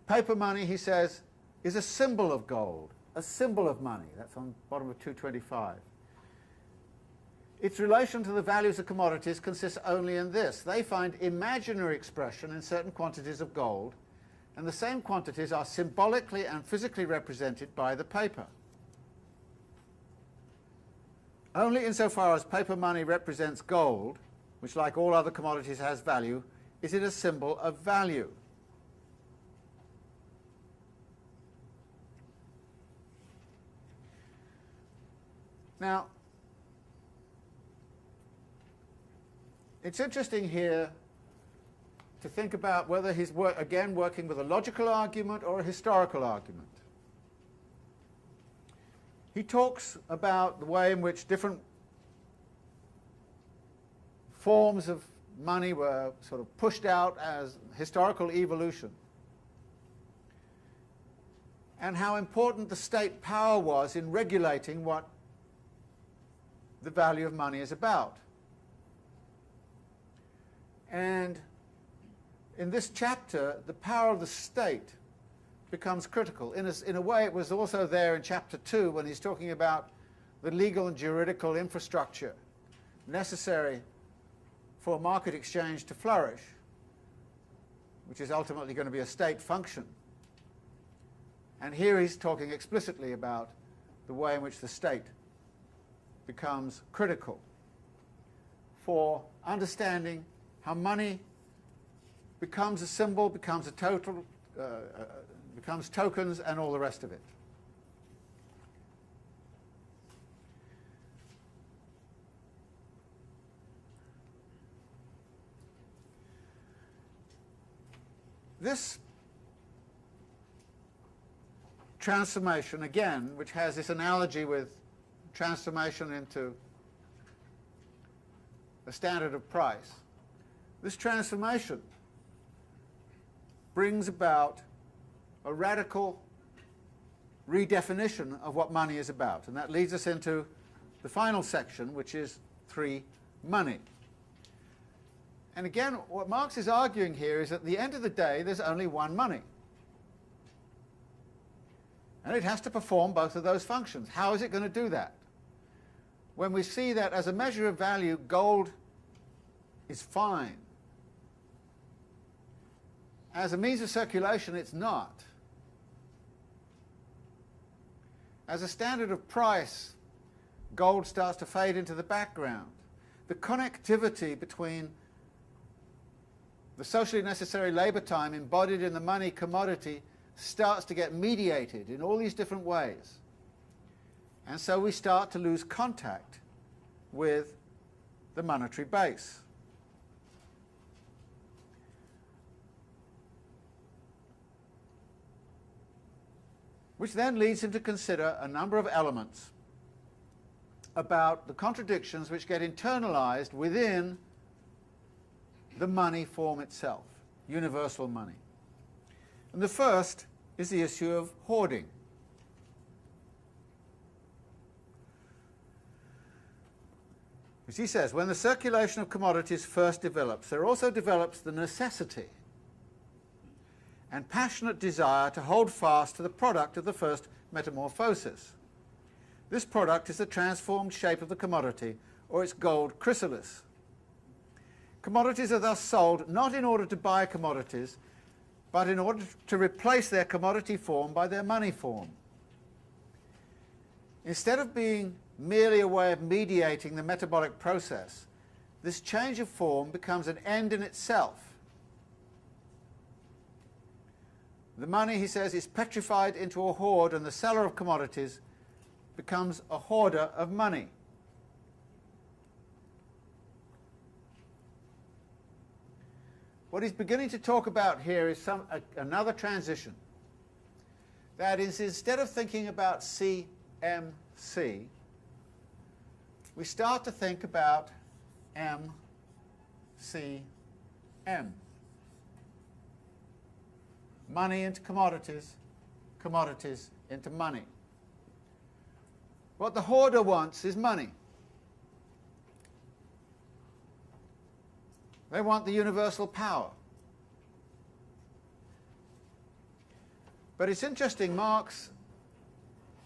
Paper money, he says, is a symbol of gold, a symbol of money. That's on the bottom of 225. Its relation to the values of commodities consists only in this. They find imaginary expression in certain quantities of gold, and the same quantities are symbolically and physically represented by the paper. Only insofar as paper money represents gold, which like all other commodities has value, is it a symbol of value. Now, it's interesting here to think about whether he's again working with a logical argument or a historical argument. He talks about the way in which different forms of money were sort of pushed out as historical evolution, and how important the state power was in regulating what the value of money is about. And in this chapter, the power of the state becomes critical. In a way, it was also there in chapter 2 when he's talking about the legal and juridical infrastructure necessary for market exchange to flourish, which is ultimately going to be a state function. And here he's talking explicitly about the way in which the state becomes critical for understanding how money becomes a symbol, becomes a total, becomes tokens, and all the rest of it. This transformation, again, which has this analogy with transformation into a standard of price, this transformation brings about a radical redefinition of what money is about. And that leads us into the final section, which is 3, money. And again, what Marx is arguing here is that at the end of the day, there's only one money. And it has to perform both of those functions. How is it going to do that? When we see that as a measure of value, gold is fine. As a means of circulation, it's not. As a standard of price, gold starts to fade into the background. The connectivity between the socially necessary labor time embodied in the money commodity starts to get mediated in all these different ways. And so we start to lose contact with the monetary base. Which then leads him to consider a number of elements about the contradictions which get internalized within the money form itself, universal money. And the first is the issue of hoarding. You As he says, when the circulation of commodities first develops, there also develops the necessity and passionate desire to hold fast to the product of the first metamorphosis. This product is the transformed shape of the commodity, or its gold chrysalis. Commodities are thus sold not in order to buy commodities, but in order to replace their commodity form by their money form. Instead of being merely a way of mediating the metabolic process, this change of form becomes an end in itself. The money, he says, is petrified into a hoard, and the seller of commodities becomes a hoarder of money. What he's beginning to talk about here is another transition. That is, instead of thinking about CMC, we start to think about MCM. Money into commodities, commodities into money. What the hoarder wants is money. They want the universal power. But it's interesting, Marx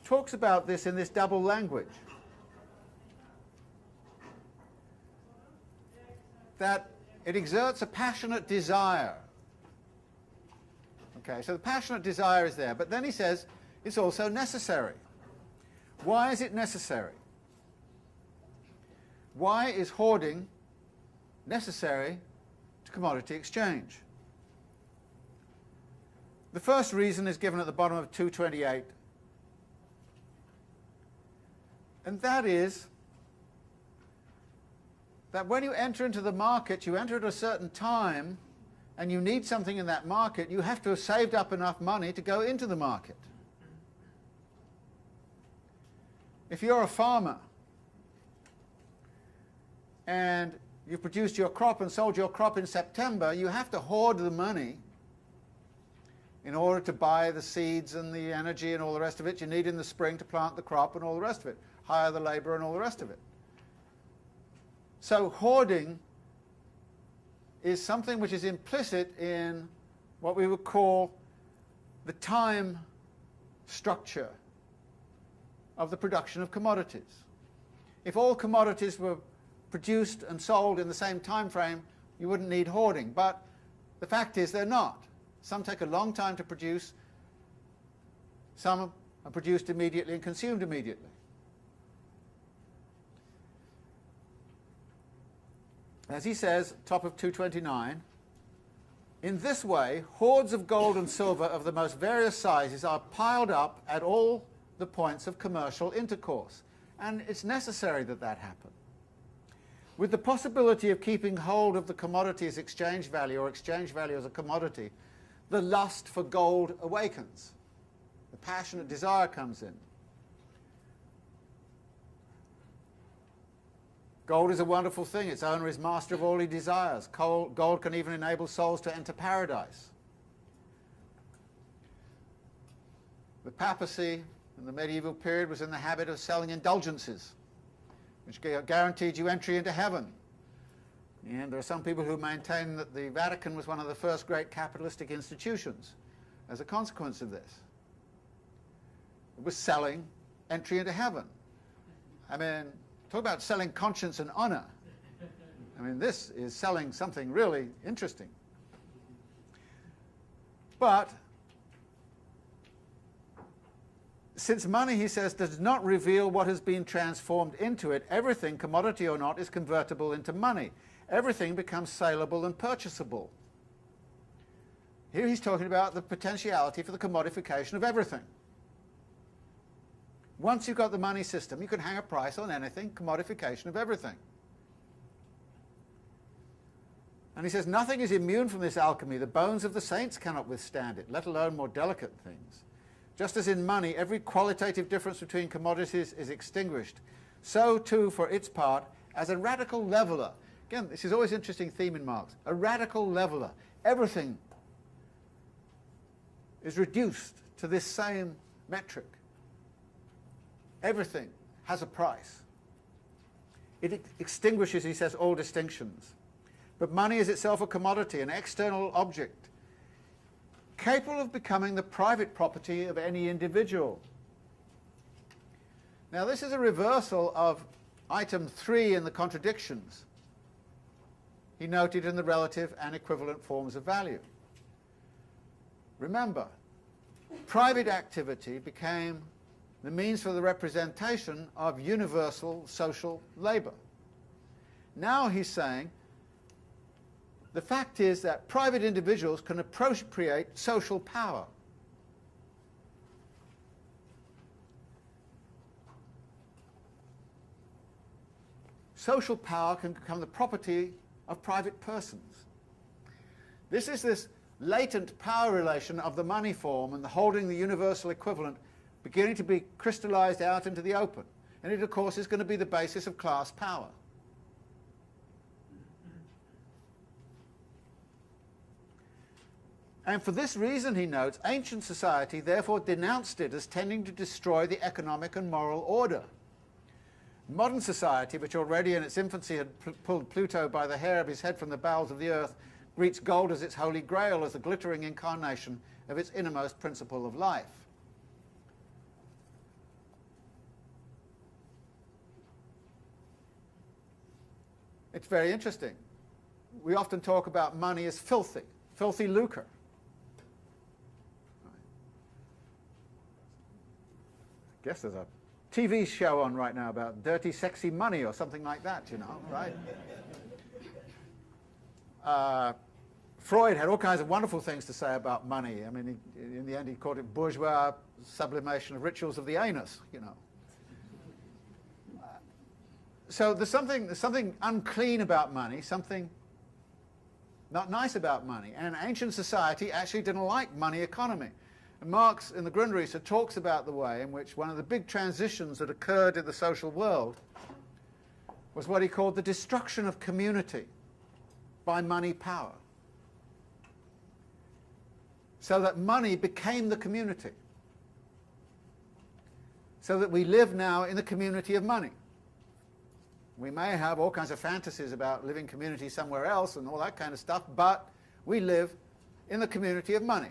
talks about this in this double language. That it exerts a passionate desire. Okay, so the passionate desire is there, but then he says it's also necessary. Why is it necessary? Why is hoarding necessary to commodity exchange? The first reason is given at the bottom of 228, and that is that when you enter into the market, you enter at a certain time and you need something in that market, you have to have saved up enough money to go into the market. If you're a farmer and you've produced your crop and sold your crop in September, you have to hoard the money in order to buy the seeds and the energy and all the rest of it you need in the spring to plant the crop and all the rest of it, hire the labor and all the rest of it. So hoarding is something which is implicit in what we would call the time structure of the production of commodities. If all commodities were produced and sold in the same time frame, you wouldn't need hoarding. But the fact is they're not. Some take a long time to produce. Some are produced immediately and consumed immediately. As he says, top of 229, in this way, hoards of gold and silver of the most various sizes are piled up at all the points of commercial intercourse. And it's necessary that that happen. With the possibility of keeping hold of the commodity's exchange value, or exchange value as a commodity, the lust for gold awakens. The passionate desire comes in. Gold is a wonderful thing. Its owner is master of all he desires. Gold can even enable souls to enter paradise. The papacy in the medieval period was in the habit of selling indulgences, which guaranteed you entry into heaven. And there are some people who maintain that the Vatican was one of the first great capitalistic institutions as a consequence of this. It was selling entry into heaven. I mean, talk about selling conscience and honor. I mean, this is selling something really interesting. But since money, he says, does not reveal what has been transformed into it, everything, commodity or not, is convertible into money. Everything becomes saleable and purchasable. Here he's talking about the potentiality for the commodification of everything. Once you've got the money system, you can hang a price on anything, commodification of everything. And he says, nothing is immune from this alchemy. The bones of the saints cannot withstand it, let alone more delicate things. Just as in money, every qualitative difference between commodities is extinguished, so too, for its part, as a radical leveler. Again, this is always an interesting theme in Marx. A radical leveler. Everything is reduced to this same metric. Everything has a price. It extinguishes, he says, all distinctions. But money is itself a commodity, an external object, capable of becoming the private property of any individual. Now, this is a reversal of item 3 in the contradictions he noted in the relative and equivalent forms of value. Remember, private activity became the means for the representation of universal social labour. Now he's saying the fact is that private individuals can appropriate social power. Social power can become the property of private persons. This is this latent power relation of the money form and the holding the universal equivalent beginning to be crystallized out into the open. And it, of course, is going to be the basis of class power. And for this reason, he notes, ancient society therefore denounced it as tending to destroy the economic and moral order. Modern society, which already in its infancy had pulled Pluto by the hair of his head from the bowels of the earth, greets gold as its holy grail, as the glittering incarnation of its innermost principle of life. It's very interesting. We often talk about money as filthy, filthy lucre. I guess there's a TV show on right now about dirty, sexy money or something like that, you know, right? Freud had all kinds of wonderful things to say about money. I mean, in the end, he called it bourgeois sublimation of rituals of the anus, you know. So there's something unclean about money, something not nice about money. And ancient society actually didn't like money economy. And Marx, in the Grundrisse, talks about the way in which one of the big transitions that occurred in the social world was what he called the destruction of community by money power. So that money became the community. So that we live now in the community of money. We may have all kinds of fantasies about living community somewhere else and all that kind of stuff, but we live in the community of money.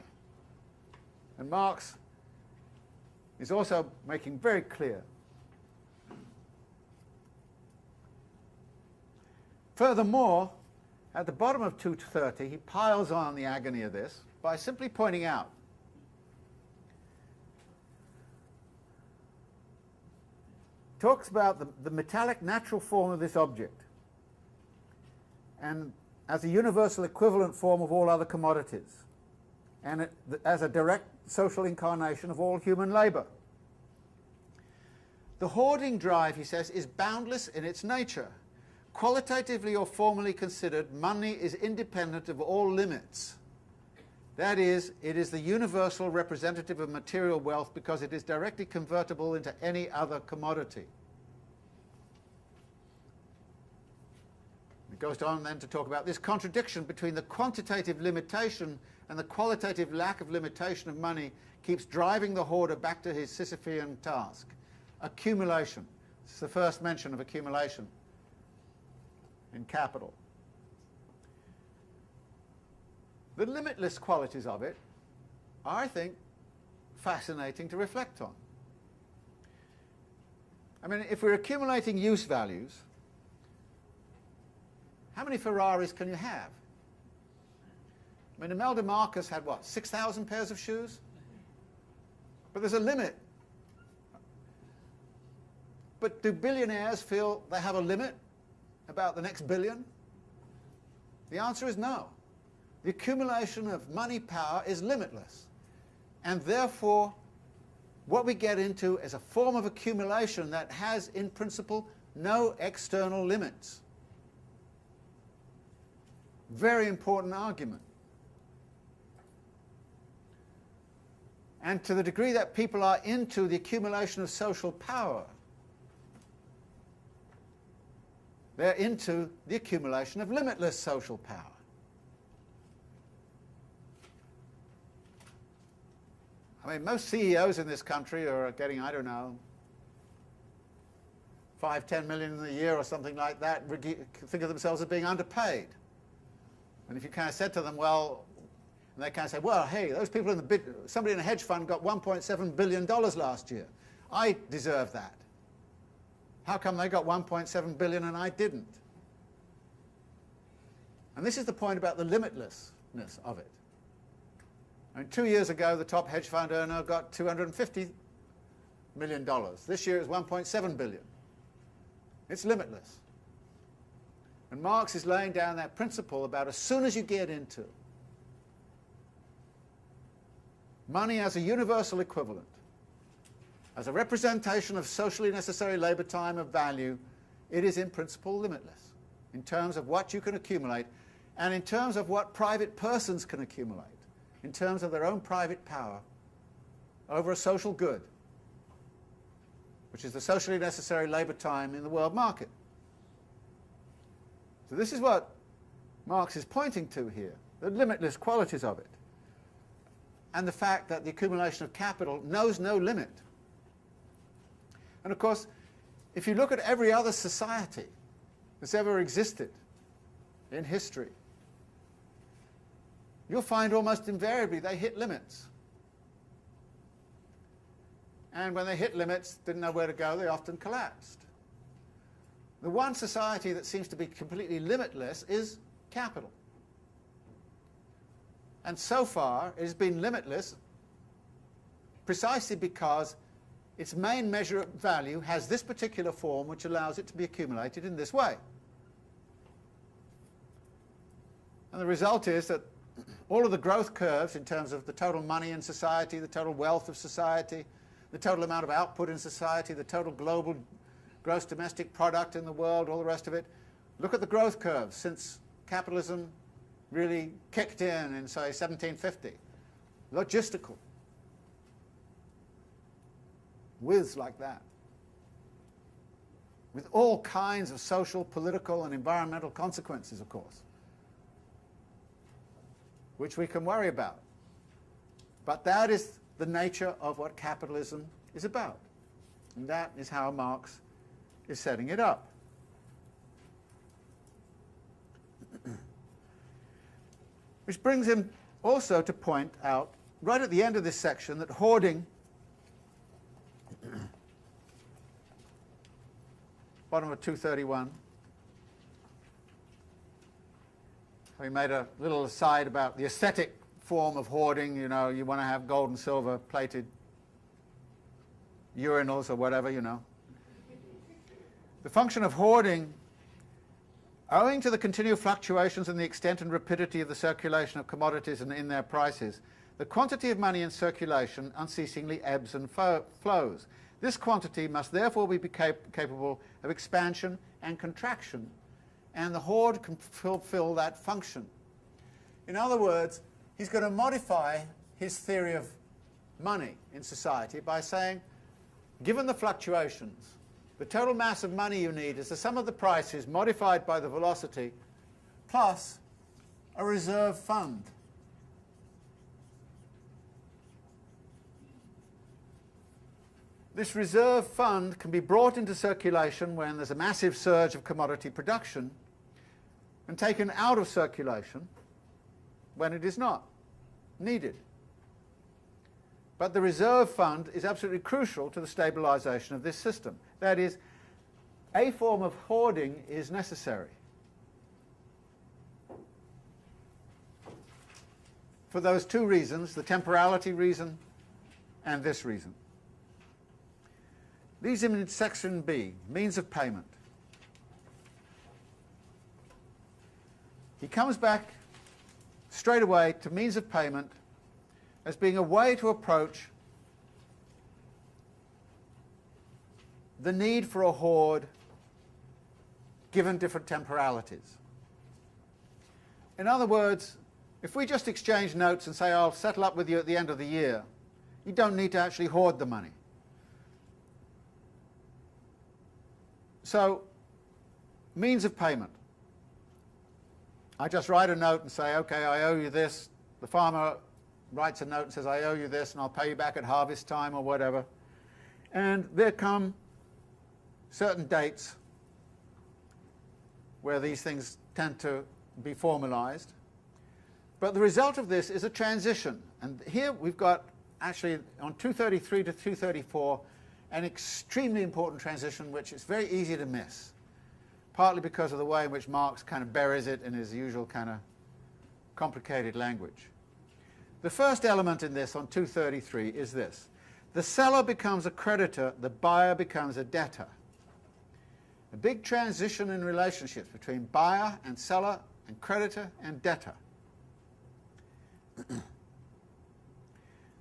And Marx is also making very clear. Furthermore, at the bottom of 230, he piles on the agony of this by simply pointing out talks about the metallic natural form of this object and as a universal equivalent form of all other commodities, and as a direct social incarnation of all human labour. The hoarding drive, he says, is boundless in its nature. Qualitatively or formally considered, money is independent of all limits. That is, it is the universal representative of material wealth because it is directly convertible into any other commodity. It goes on then to talk about this contradiction between the quantitative limitation and the qualitative lack of limitation of money keeps driving the hoarder back to his Sisyphean task. Accumulation. This is the first mention of accumulation in Capital. The limitless qualities of it are, I think, fascinating to reflect on. I mean, if we're accumulating use values, how many Ferraris can you have? I mean, Imelda Marcus had, what, 6,000 pairs of shoes? But there's a limit. But do billionaires feel they have a limit about the next billion? The answer is no. The accumulation of money power is limitless. And therefore, what we get into is a form of accumulation that has, in principle, no external limits. Very important argument. And to the degree that people are into the accumulation of social power, they're into the accumulation of limitless social power. I mean, most CEOs in this country are getting, I don't know, 5-10 million a year or something like that, think of themselves as being underpaid. And if you kind of said to them, well, and they kind of say, well, hey, those people in the somebody in a hedge fund got $1.7 billion last year. I deserve that. How come they got $1.7 billion and I didn't? And this is the point about the limitlessness of it. I mean, 2 years ago, the top hedge fund earner got $250 million. This year it's $1.7 billion. It's limitless. And Marx is laying down that principle about as soon as you get into money as a universal equivalent, as a representation of socially necessary labour time of value, it is in principle limitless in terms of what you can accumulate and in terms of what private persons can accumulate, in terms of their own private power over a social good, which is the socially necessary labour time in the world market. So this is what Marx is pointing to here, the limitless qualities of it, and the fact that the accumulation of capital knows no limit. And of course, if you look at every other society that's ever existed in history, you'll find almost invariably they hit limits. And when they hit limits, didn't know where to go, they often collapsed. The one society that seems to be completely limitless is capital. And so far, it has been limitless precisely because its main measure of value has this particular form which allows it to be accumulated in this way. And the result is that all of the growth curves in terms of the total money in society, the total wealth of society, the total amount of output in society, the total global gross domestic product in the world, all the rest of it, look at the growth curves since capitalism really kicked in say, 1750. Logistical. Whiz like that. With all kinds of social, political, and environmental consequences, of course, which we can worry about. But that is the nature of what capitalism is about. And that is how Marx is setting it up. Which brings him also to point out, right at the end of this section, that hoarding, bottom of 231, we made a little aside about the aesthetic form of hoarding. You know, you want to have gold and silver plated urinals or whatever, you know. The function of hoarding, owing to the continual fluctuations in the extent and rapidity of the circulation of commodities and in their prices, the quantity of money in circulation unceasingly ebbs and flows. This quantity must therefore be capable of expansion and contraction, and the hoard can fulfill that function. In other words, he's going to modify his theory of money in society by saying, given the fluctuations, the total mass of money you need is the sum of the prices modified by the velocity plus a reserve fund. This reserve fund can be brought into circulation when there's a massive surge of commodity production and taken out of circulation when it is not needed. But the reserve fund is absolutely crucial to the stabilization of this system. That is, a form of hoarding is necessary for those two reasons, the temporality reason and this reason. Leads him in section B, means of payment. He comes back straight away to means of payment as being a way to approach the need for a hoard given different temporalities. In other words, if we just exchange notes and say, I'll settle up with you at the end of the year, you don't need to actually hoard the money. So, means of payment. I just write a note and say, okay, I owe you this. The farmer writes a note and says, I owe you this, and I'll pay you back at harvest time or whatever. And there come certain dates where these things tend to be formalized. But the result of this is a transition. And here we've got, actually, on 233 to 234, an extremely important transition which is very easy to miss, partly because of the way in which Marx kind of buries it in his usual kind of complicated language. The first element in this on 233 is this. The seller becomes a creditor, the buyer becomes a debtor. A big transition in relationships between buyer and seller and creditor and debtor.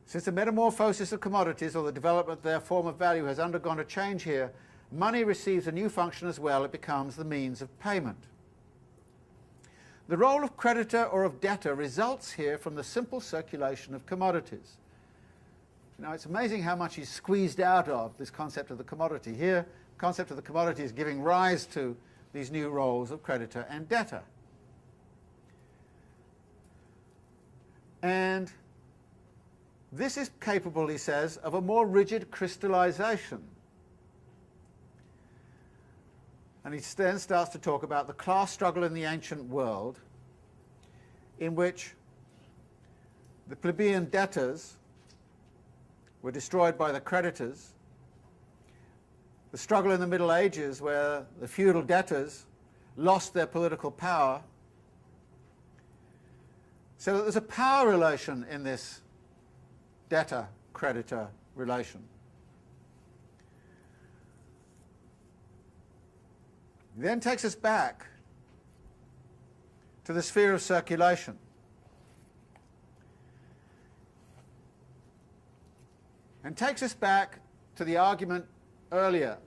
Since the metamorphosis of commodities, or the development of their form of value, has undergone a change here, money receives a new function as well. It becomes the means of payment. The role of creditor or of debtor results here from the simple circulation of commodities. Now, it's amazing how much is squeezed out of this concept of the commodity. Here, the concept of the commodity is giving rise to these new roles of creditor and debtor. And this is capable, he says, of a more rigid crystallization. And he then starts to talk about the class struggle in the ancient world, in which the plebeian debtors were destroyed by the creditors, the struggle in the Middle Ages where the feudal debtors lost their political power. So there's a power relation in this debtor-creditor relation. He then takes us back to the sphere of circulation. And takes us back to the argument earlier,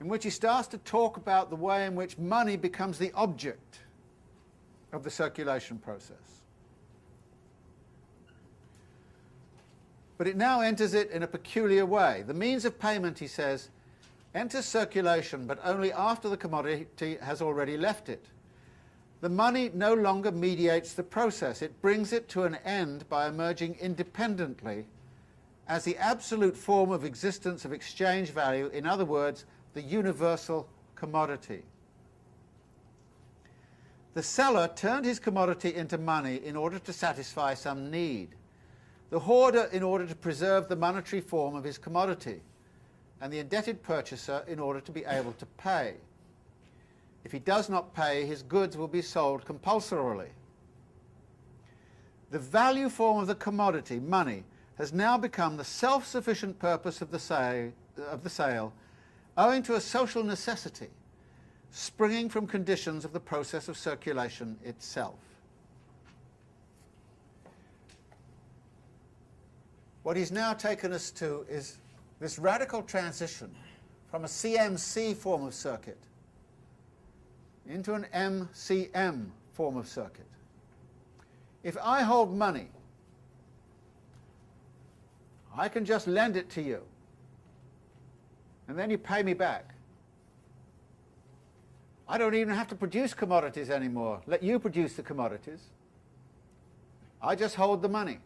in which he starts to talk about the way in which money becomes the object of the circulation process. But it now enters it in a peculiar way. The means of payment, he says, enters circulation, but only after the commodity has already left it. The money no longer mediates the process. It brings it to an end by emerging independently as the absolute form of existence of exchange value, in other words, the universal commodity. The seller turned his commodity into money in order to satisfy some need. The hoarder in order to preserve the monetary form of his commodity, and the indebted purchaser in order to be able to pay. If he does not pay, his goods will be sold compulsorily. The value form of the commodity, money, has now become the self-sufficient purpose of the sale, owing to a social necessity springing from conditions of the process of circulation itself. What he's now taken us to is this radical transition from a CMC form of circuit into an MCM form of circuit. If I hold money, I can just lend it to you, and then you pay me back. I don't even have to produce commodities anymore. Let you produce the commodities. I just hold the money.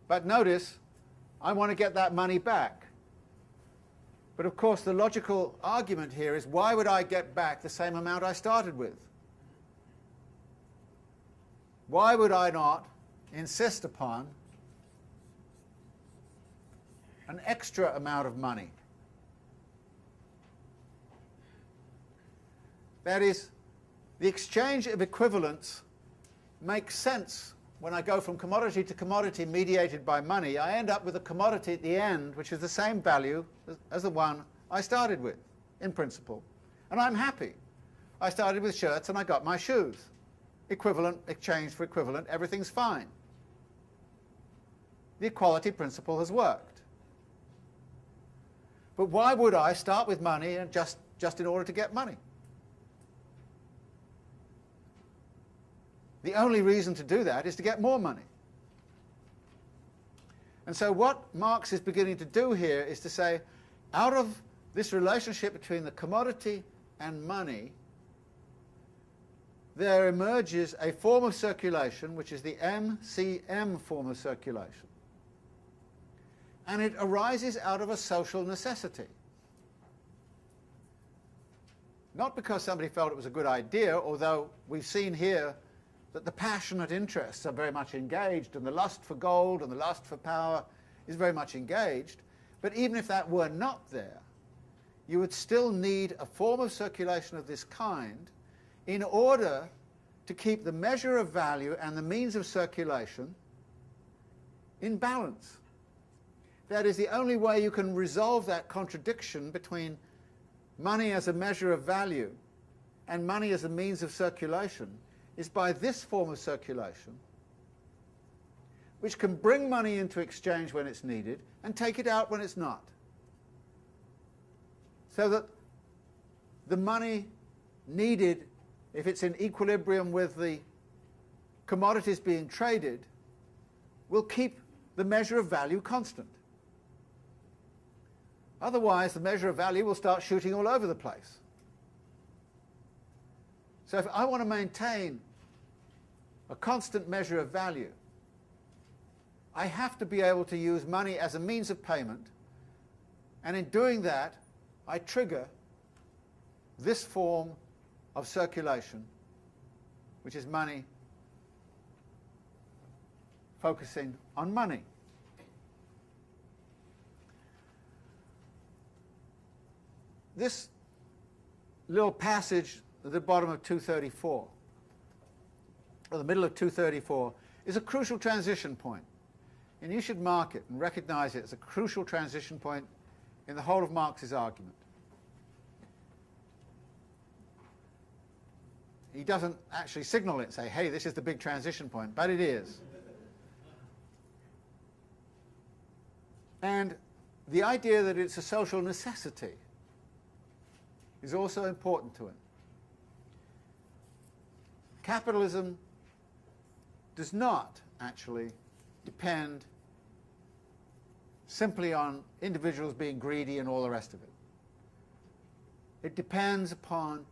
But notice, I want to get that money back. But of course, the logical argument here is, why would I get back the same amount I started with? Why would I not insist upon an extra amount of money? That is, the exchange of equivalents makes sense when I go from commodity to commodity mediated by money. I end up with a commodity at the end which is the same value as the one I started with, in principle. And I'm happy. I started with shirts and I got my shoes. Equivalent, exchange for equivalent, everything's fine. The equality principle has worked. But why would I start with money and just in order to get money? The only reason to do that is to get more money. And so what Marx is beginning to do here is to say, out of this relationship between the commodity and money, there emerges a form of circulation which is the MCM form of circulation. and it arises out of a social necessity. Not because somebody felt it was a good idea, although we've seen here that the passionate interests are very much engaged, and the lust for gold and the lust for power is very much engaged. But even if that were not there, you would still need a form of circulation of this kind in order to keep the measure of value and the means of circulation in balance. That is the only way you can resolve that contradiction between money as a measure of value and money as a means of circulation is by this form of circulation, which can bring money into exchange when it's needed and take it out when it's not. So that the money needed, if it's in equilibrium with the commodities being traded, will keep the measure of value constant. Otherwise, the measure of value will start shooting all over the place. So if I want to maintain a constant measure of value, I have to be able to use money as a means of payment, and in doing that, I trigger this form of circulation, which is money focusing on money. This little passage at the bottom of 234, or the middle of 234, is a crucial transition point. And you should mark it and recognize it as a crucial transition point in the whole of Marx's argument. He doesn't actually signal it and say, hey, this is the big transition point, but it is. And the idea that it's a social necessity is also important to him. Capitalism does not actually depend simply on individuals being greedy and all the rest of it. It depends upon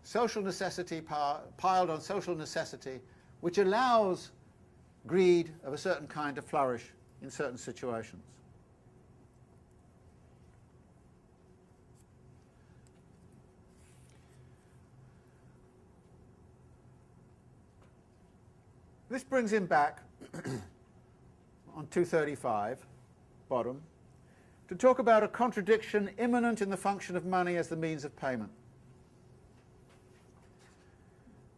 social necessity piled on social necessity, which allows greed of a certain kind to flourish in certain situations. This brings him back on 235, bottom, to talk about a contradiction immanent in the function of money as the means of payment.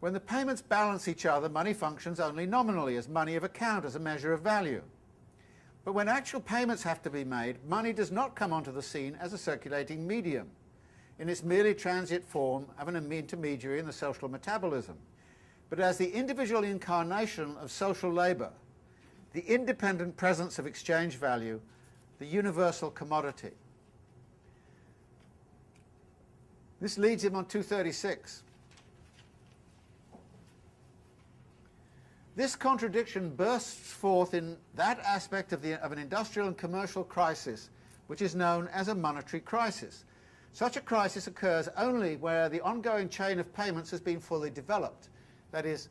When the payments balance each other, money functions only nominally as money of account, as a measure of value. But when actual payments have to be made, money does not come onto the scene as a circulating medium, in its merely transient form of an intermediary in the social metabolism, but as the individual incarnation of social labour, the independent presence of exchange value, the universal commodity. This leads him on 236. This contradiction bursts forth in that aspect of an industrial and commercial crisis which is known as a monetary crisis. Such a crisis occurs only where the ongoing chain of payments has been fully developed. That is,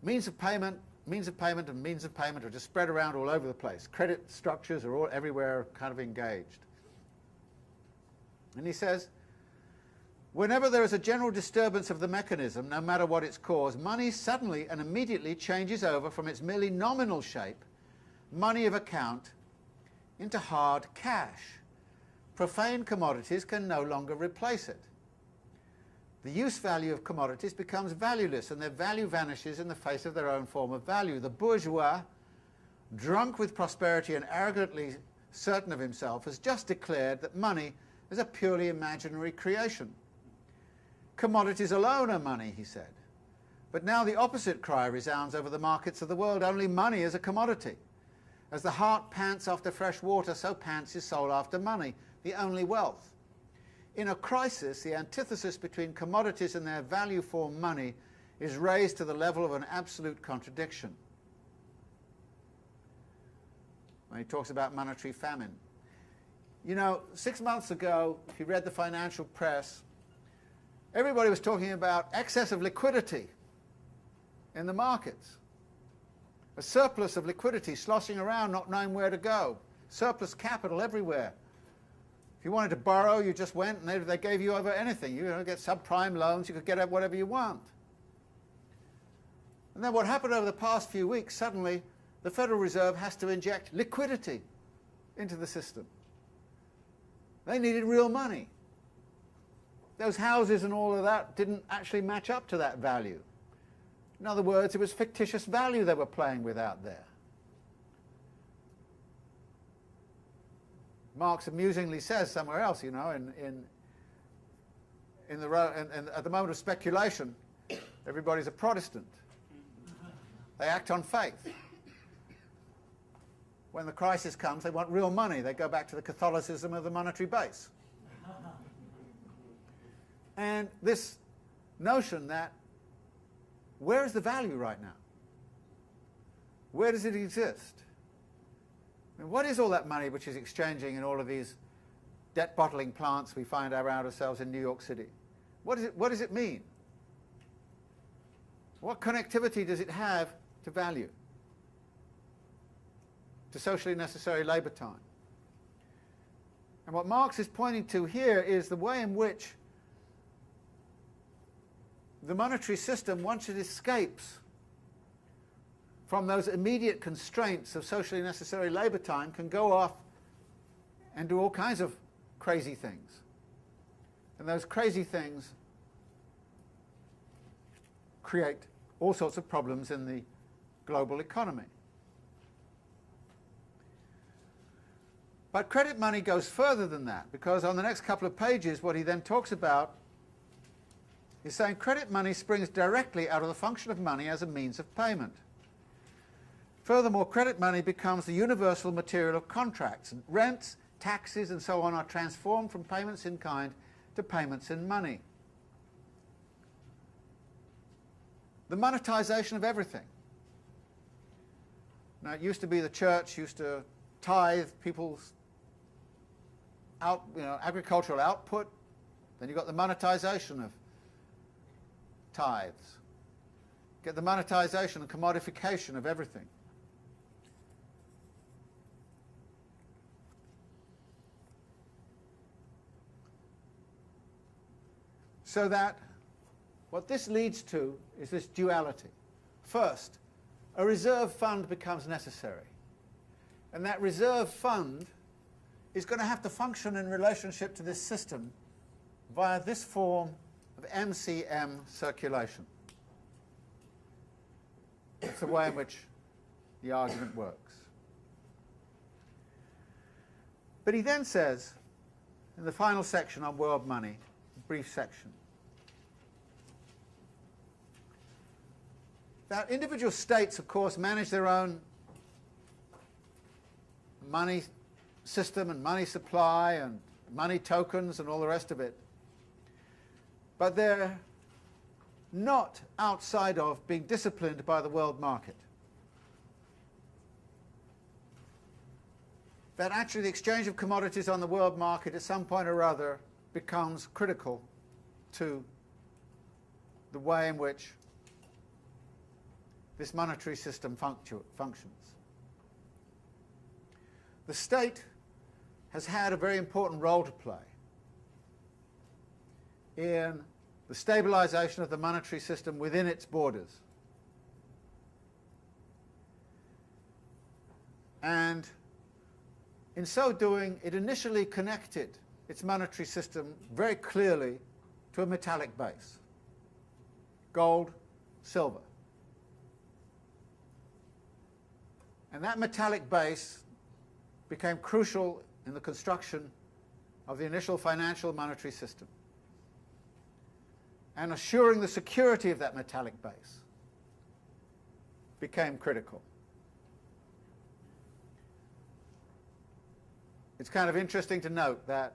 means of payment and means of payment are just spread around all over the place. Credit structures are all everywhere kind of engaged. And he says, whenever there is a general disturbance of the mechanism, no matter what its cause, money suddenly and immediately changes over from its merely nominal shape, money of account, into hard cash. Profane commodities can no longer replace it. The use value of commodities becomes valueless, and their value vanishes in the face of their own form of value. The bourgeois, drunk with prosperity and arrogantly certain of himself, has just declared that money is a purely imaginary creation. Commodities alone are money, he said. But now the opposite cry resounds over the markets of the world. Only money is a commodity. As the heart pants after fresh water, so pants his soul after money, the only wealth. In a crisis, the antithesis between commodities and their value form money is raised to the level of an absolute contradiction. When he talks about monetary famine. You know, 6 months ago, if you read the financial press, everybody was talking about excess of liquidity in the markets. A surplus of liquidity sloshing around, not knowing where to go. surplus capital everywhere. If you wanted to borrow, you just went and they gave you over anything. You know, get subprime loans, you could get whatever you want. And then what happened over the past few weeks, suddenly the Federal Reserve has to inject liquidity into the system. They needed real money. Those houses and all of that didn't actually match up to that value. In other words, it was fictitious value they were playing with out there. Marx amusingly says somewhere else, you know, at the moment of speculation, everybody's a Protestant. They act on faith. When the crisis comes, they want real money. They go back to the Catholicism of the monetary base. And this notion that, where is the value right now? Where does it exist? I mean, what is all that money which is exchanging in all of these debt bottling plants we find around ourselves in New York City? What does it mean? What connectivity does it have to value? To socially necessary labour time? And what Marx is pointing to here is the way in which the monetary system, once it escapes from those immediate constraints of socially necessary labour time, can go off and do all kinds of crazy things. And those crazy things create all sorts of problems in the global economy. But credit money goes further than that, because on the next couple of pages what he then talks about is saying credit money springs directly out of the function of money as a means of payment. Furthermore, credit money becomes the universal material of contracts, and rents, taxes and so on are transformed from payments in kind to payments in money. The monetization of everything. Now, it used to be the church used to tithe people's agricultural output. Then you got the monetization of tithes. Get the monetization and commodification of everything. So that what this leads to is this duality. First, a reserve fund becomes necessary. And that reserve fund is going to have to function in relationship to this system via this form of MCM circulation. It's the way in which the argument works. But he then says, in the final section on world money, a brief section, that individual states, of course, manage their own money system and money supply and money tokens and all the rest of it. But they're not outside of being disciplined by the world market. That actually the exchange of commodities on the world market at some point or other becomes critical to the way in which this monetary system functions. The state has had a very important role to play in the stabilization of the monetary system within its borders. And in so doing, it initially connected its monetary system very clearly to a metallic base: gold, silver. And that metallic base became crucial in the construction of the initial financial monetary system. And assuring the security of that metallic base became critical. It's kind of interesting to note that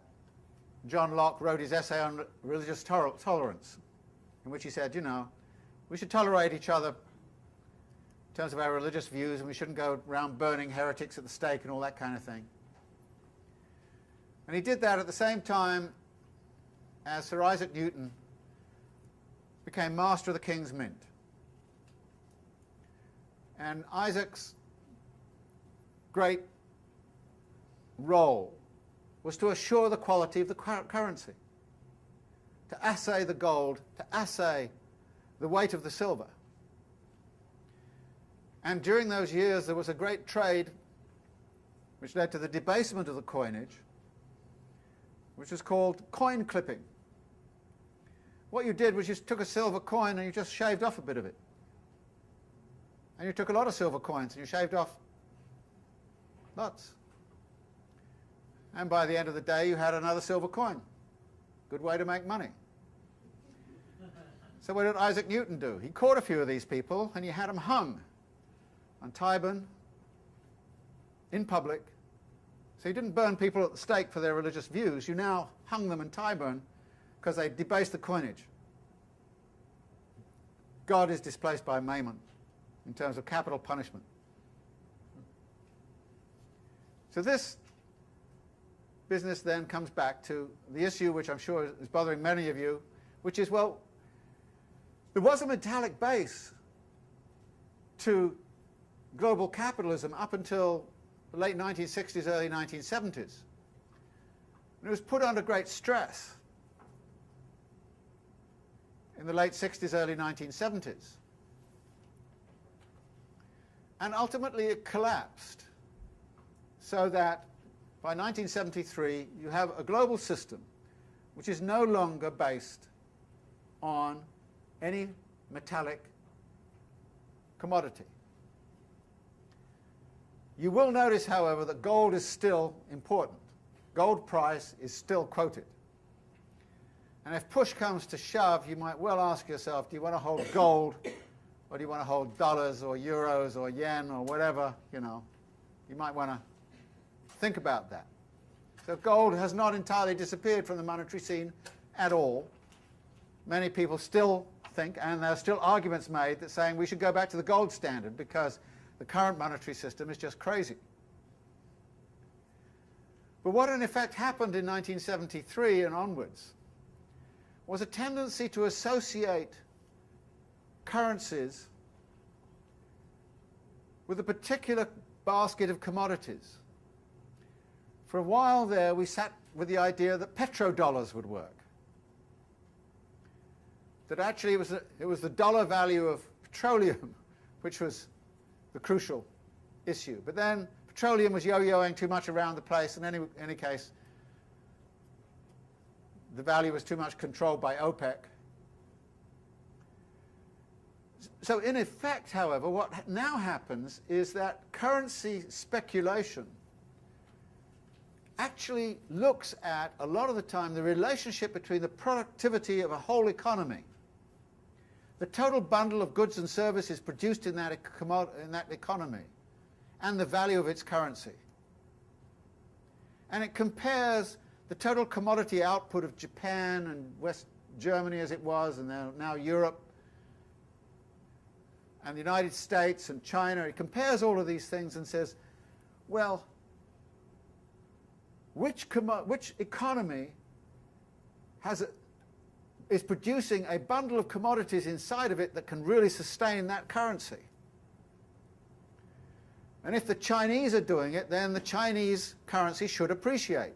John Locke wrote his essay on religious tolerance, in which he said, you know, we should tolerate each other in terms of our religious views, and we shouldn't go around burning heretics at the stake and all that kind of thing. And he did that at the same time as Sir Isaac Newton became master of the King's Mint. And Isaac's great role was to assure the quality of the currency, to assay the gold, to assay the weight of the silver. And during those years there was a great trade which led to the debasement of the coinage, which was called coin clipping. What you did was you took a silver coin and you just shaved off a bit of it. And you took a lot of silver coins and you shaved off lots. And by the end of the day you had another silver coin. Good way to make money. So what did Isaac Newton do? He caught a few of these people and he had them hung on Tyburn in public. So you didn't burn people at the stake for their religious views. You now hung them in Tyburn because they debased the coinage. God is displaced by maimon in terms of capital punishment. So this business then comes back to the issue which I'm sure is bothering many of you, which is, well, there was a metallic base to global capitalism up until the late 1960s, early 1970s. And it was put under great stress in the late 60s, early 1970s. And ultimately it collapsed so that by 1973 you have a global system which is no longer based on any metallic commodity. You will notice, however, that gold is still important. Gold price is still quoted. And if push comes to shove, you might well ask yourself, do you want to hold gold, or do you want to hold dollars or euros or yen or whatever, you know? You might want to think about that. So gold has not entirely disappeared from the monetary scene at all. Many people still think, and there are still arguments made, that saying we should go back to the gold standard because the current monetary system is just crazy. But what in effect happened in 1973 and onwards was a tendency to associate currencies with a particular basket of commodities. For a while there we sat with the idea that petrodollars would work. That actually it was the dollar value of petroleum which was the crucial issue. But then petroleum was yo-yoing too much around the place, and in any case the value was too much controlled by OPEC. So in effect, however, what now happens is that currency speculation actually looks at, a lot of the time, the relationship between the productivity of a whole economy, the total bundle of goods and services produced in that economy, and the value of its currency. And it compares the total commodity output of Japan and West Germany as it was, and now Europe, and the United States and China. It compares all of these things and says, well, which economy is producing a bundle of commodities inside of it that can really sustain that currency? And if the Chinese are doing it, then the Chinese currency should appreciate.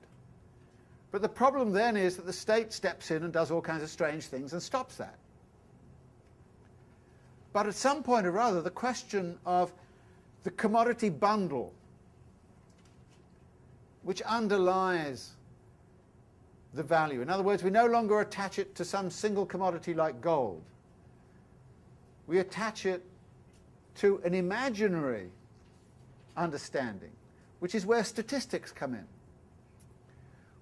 But the problem then is that the state steps in and does all kinds of strange things and stops that. But at some point or other, the question of the commodity bundle which underlies the value. In other words, we no longer attach it to some single commodity like gold. We attach it to an imaginary understanding, which is where statistics come in.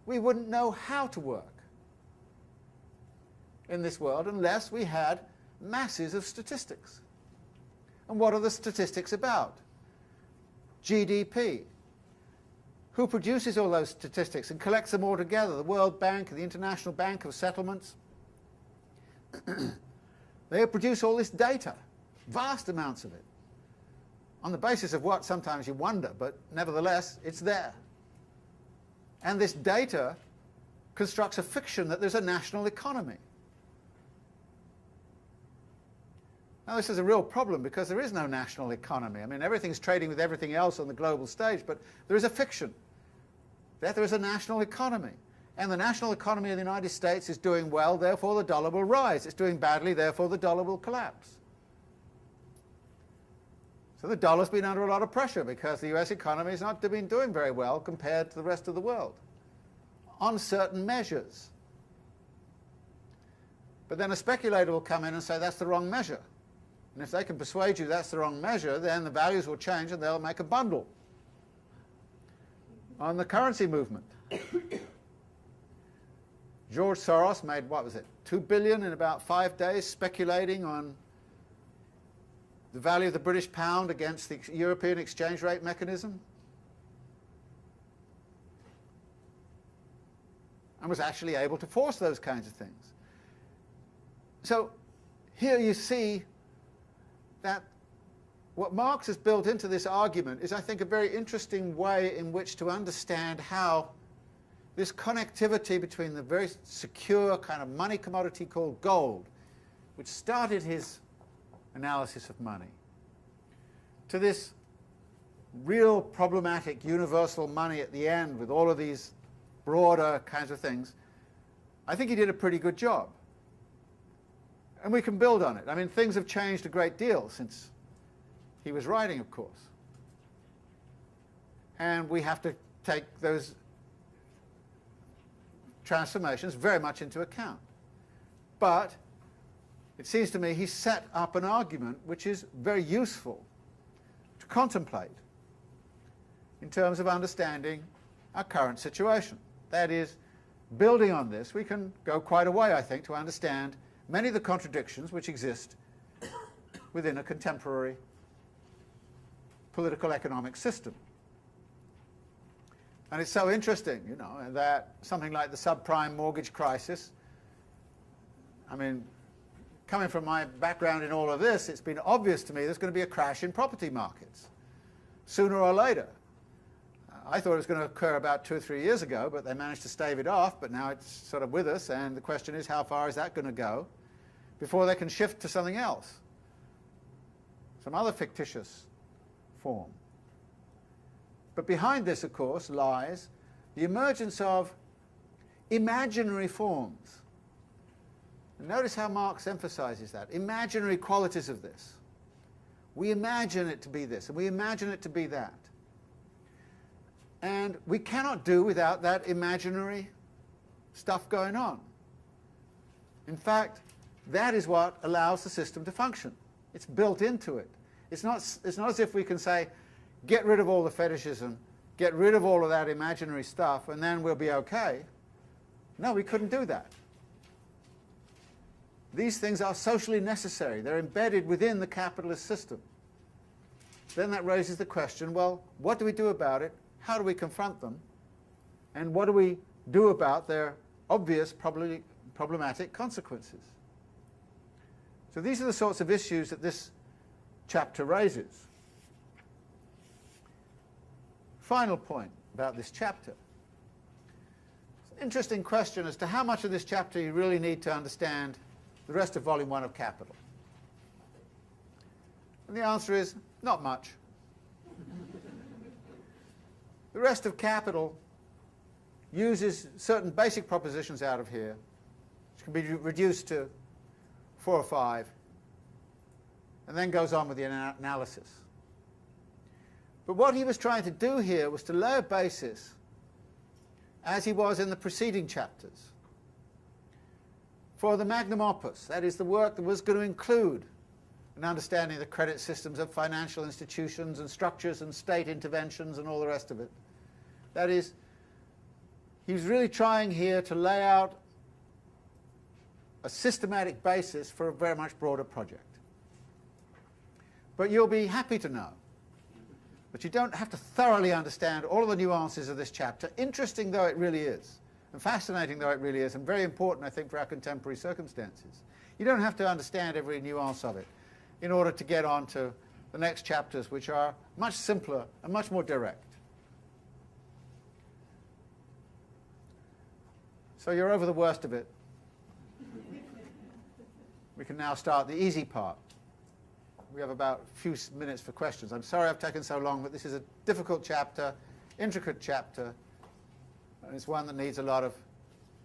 We wouldn't know how to work in this world unless we had masses of statistics. And what are the statistics about? GDP. Who produces all those statistics and collects them all together? The World Bank, the International Bank of Settlements. They produce all this data, vast amounts of it, on the basis of what sometimes you wonder, but nevertheless it's there. And this data constructs a fiction that there's a national economy. Now this is a real problem because there is no national economy. I mean, everything's trading with everything else on the global stage, but there is a fiction that there is a national economy. And the national economy of the United States is doing well, therefore the dollar will rise. It's doing badly, therefore the dollar will collapse. So the dollar's been under a lot of pressure because the US economy has not been doing very well compared to the rest of the world on certain measures. But then a speculator will come in and say that's the wrong measure. And if they can persuade you that's the wrong measure, then the values will change and they'll make a bundle on the currency movement. George Soros made, what was it, $2 billion in about 5 days speculating on the value of the British pound against the European exchange rate mechanism, and was actually able to force those kinds of things. So here you see that what Marx has built into this argument is, I think, a very interesting way in which to understand how this connectivity between the very secure kind of money commodity called gold, which started his analysis of money, to this real problematic universal money at the end with all of these broader kinds of things, I think he did a pretty good job. And we can build on it. I mean, things have changed a great deal since he was writing, of course. And we have to take those transformations very much into account. But it seems to me he set up an argument which is very useful to contemplate in terms of understanding our current situation. That is, building on this, we can go quite a way, I think, to understand many of the contradictions which exist within a contemporary political economic system. And it's so interesting, you know, that something like the subprime mortgage crisis, I mean, coming from my background in all of this, it's been obvious to me there's going to be a crash in property markets sooner or later. I thought it was going to occur about 2 or 3 years ago, but they managed to stave it off, but now it's sort of with us, and the question is, how far is that going to go before they can shift to something else, some other fictitious form? But behind this, of course, lies the emergence of imaginary forms. And notice how Marx emphasizes that, imaginary qualities of this. We imagine it to be this, and we imagine it to be that. And we cannot do without that imaginary stuff going on. In fact, that is what allows the system to function. It's built into it. It's not as if we can say, get rid of all the fetishism, get rid of all of that imaginary stuff, and then we'll be okay. No, we couldn't do that. These things are socially necessary. They're embedded within the capitalist system. Then that raises the question, well, what do we do about it? How do we confront them? And what do we do about their obvious, probably problematic consequences? So these are the sorts of issues that this chapter raises. Final point about this chapter. It's an interesting question as to how much of this chapter you really need to understand the rest of Volume 1 of Capital. And the answer is, not much. The rest of Capital uses certain basic propositions out of here, which can be reduced to 4 or 5, and then goes on with the analysis. But what he was trying to do here was to lay a basis, as he was in the preceding chapters, for the magnum opus, that is, the work that was going to include an understanding of the credit systems of financial institutions and structures and state interventions and all the rest of it. That is, he was really trying here to lay out a systematic basis for a very much broader project. But you'll be happy to know that you don't have to thoroughly understand all of the nuances of this chapter, interesting though it really is, and fascinating though it really is, and very important, I think, for our contemporary circumstances. You don't have to understand every nuance of it in order to get on to the next chapters, which are much simpler and much more direct. So you're over the worst of it. We can now start the easy part. We have about a few minutes for questions. I'm sorry I've taken so long, but this is a difficult chapter, intricate chapter, And it's one that needs a lot of,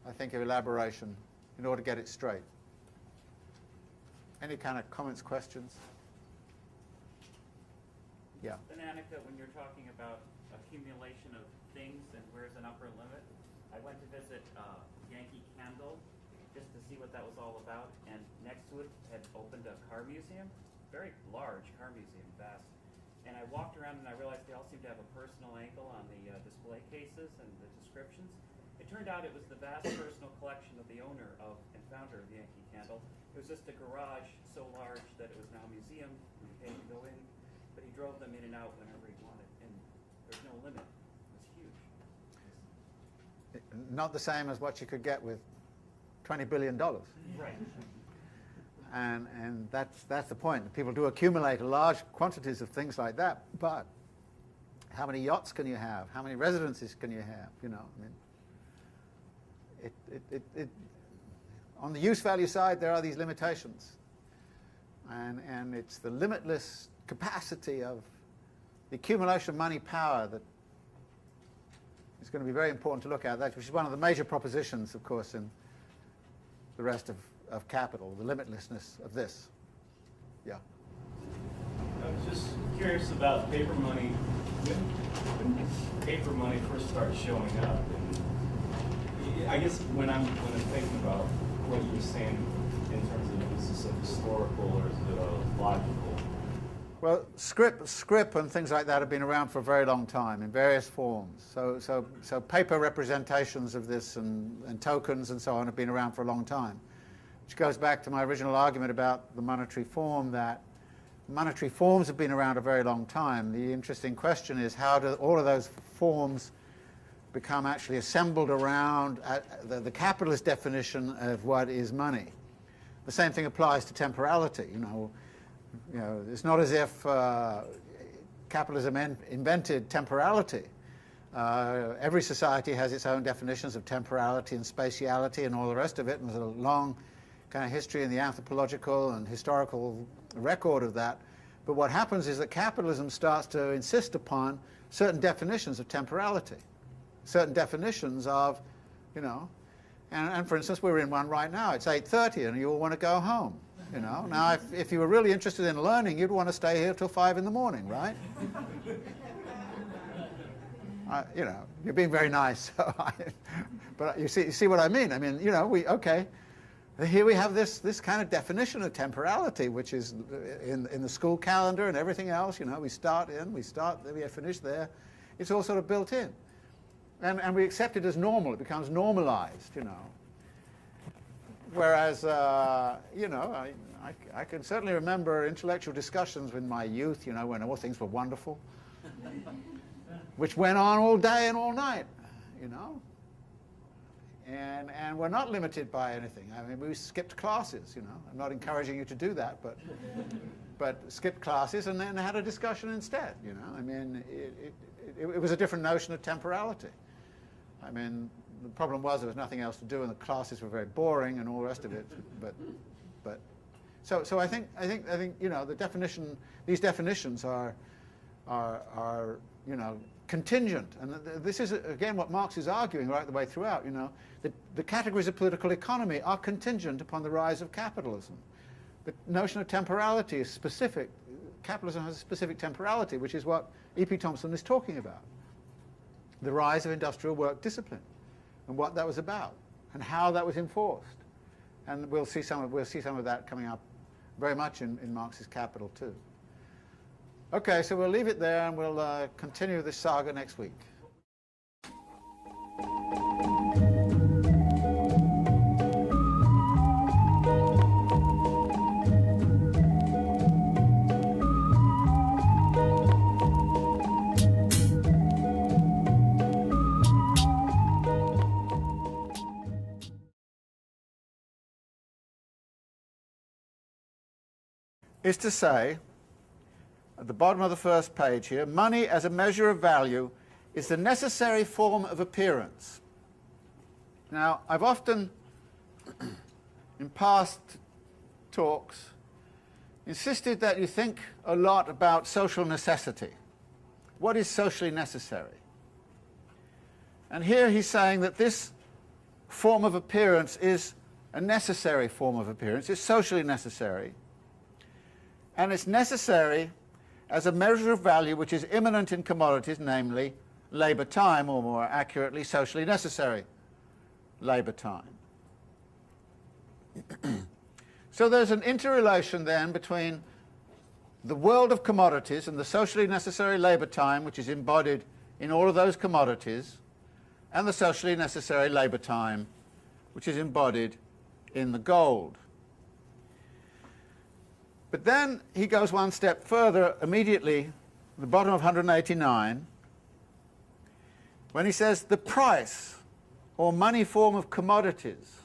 I think, of elaboration in order to get it straight. Any kind of comments, questions? Yeah. An anecdote when you're talking about accumulation of things and where's an upper limit. I went to visit Yankee Candle just to see what that was all about, and next to it had opened a car museum, very large car museum, vast. And I walked around and I realized they all seemed to have a personal angle on the display cases and the descriptions. It turned out it was the vast personal collection of the owner of and founder of Yankee Candle. It was just a garage so large that it was now a museum. You paid to go in, but he drove them in and out whenever he wanted, and there's no limit. It was huge. Not the same as what you could get with $20 billion. Right. And that's the point. People do accumulate large quantities of things like that, but how many yachts can you have? How many residences can you have? You know, I mean, on the use value side, there are these limitations, and it's the limitless capacity of the accumulation of money power that is going to be very important to look at. That, which is one of the major propositions, of course, in the rest of capital, the limitlessness of this. Yeah. I was just curious about paper money. When paper money first started showing up, and I guess when I'm thinking about what you were saying in terms of is this a historical or is it a logical? Well, script and things like that have been around for a very long time in various forms. So paper representations of this and tokens and so on have been around for a long time. Which goes back to my original argument about the monetary form, that monetary forms have been around a very long time. The interesting question is, how do all of those forms become actually assembled around the capitalist definition of what is money? The same thing applies to temporality. You know, it's not as if capitalism invented temporality. Every society has its own definitions of temporality and spatiality and all the rest of it, and there's a long kind of history in the anthropological and historical record of that. But what happens is that capitalism starts to insist upon certain definitions of temporality, certain definitions of, you know, and for instance, we're in one right now. It's 8:30 and you all want to go home, you know. Now, if you were really interested in learning, you'd want to stay here till 5 in the morning, right? You know, you're being very nice, but you see what I mean. I mean, you know, okay. Here we have this kind of definition of temporality, which is in the school calendar and everything else. You know, we start, we finish there. It's all sort of built in, and we accept it as normal. It becomes normalized, you know. Whereas, you know, I can certainly remember intellectual discussions in my youth, you know, when all things were wonderful, which went on all day and all night, you know. And we're not limited by anything. I mean, we skipped classes, you know. I'm not encouraging you to do that, but skipped classes and then had a discussion instead, you know. I mean, it was a different notion of temporality. I mean, the problem was there was nothing else to do and the classes were very boring and all the rest of it. So I think you know, these definitions are you know, contingent, and this is again what Marx is arguing right the way throughout. You know, that the categories of political economy are contingent upon the rise of capitalism. The notion of temporality is specific. Capitalism has a specific temporality, which is what E.P. Thompson is talking about. The rise of industrial work discipline, and what that was about, and how that was enforced. And we'll see some of that coming up very much in Marx's Capital too. Okay, so we'll leave it there and we'll continue this saga next week. Is to say, at the bottom of the first page here, money as a measure of value is the necessary form of appearance. Now, I've often, in past talks, insisted that you think a lot about social necessity. What is socially necessary? And here he's saying that this form of appearance is a necessary form of appearance. It's socially necessary. And it's necessary as a measure of value which is immanent in commodities, namely labour time, or more accurately, socially necessary labour time. So there's an interrelation then between the world of commodities and the socially necessary labour time, which is embodied in all of those commodities, and the socially necessary labour time, which is embodied in the gold. But then he goes one step further immediately, at the bottom of 189, when he says the price or money form of commodities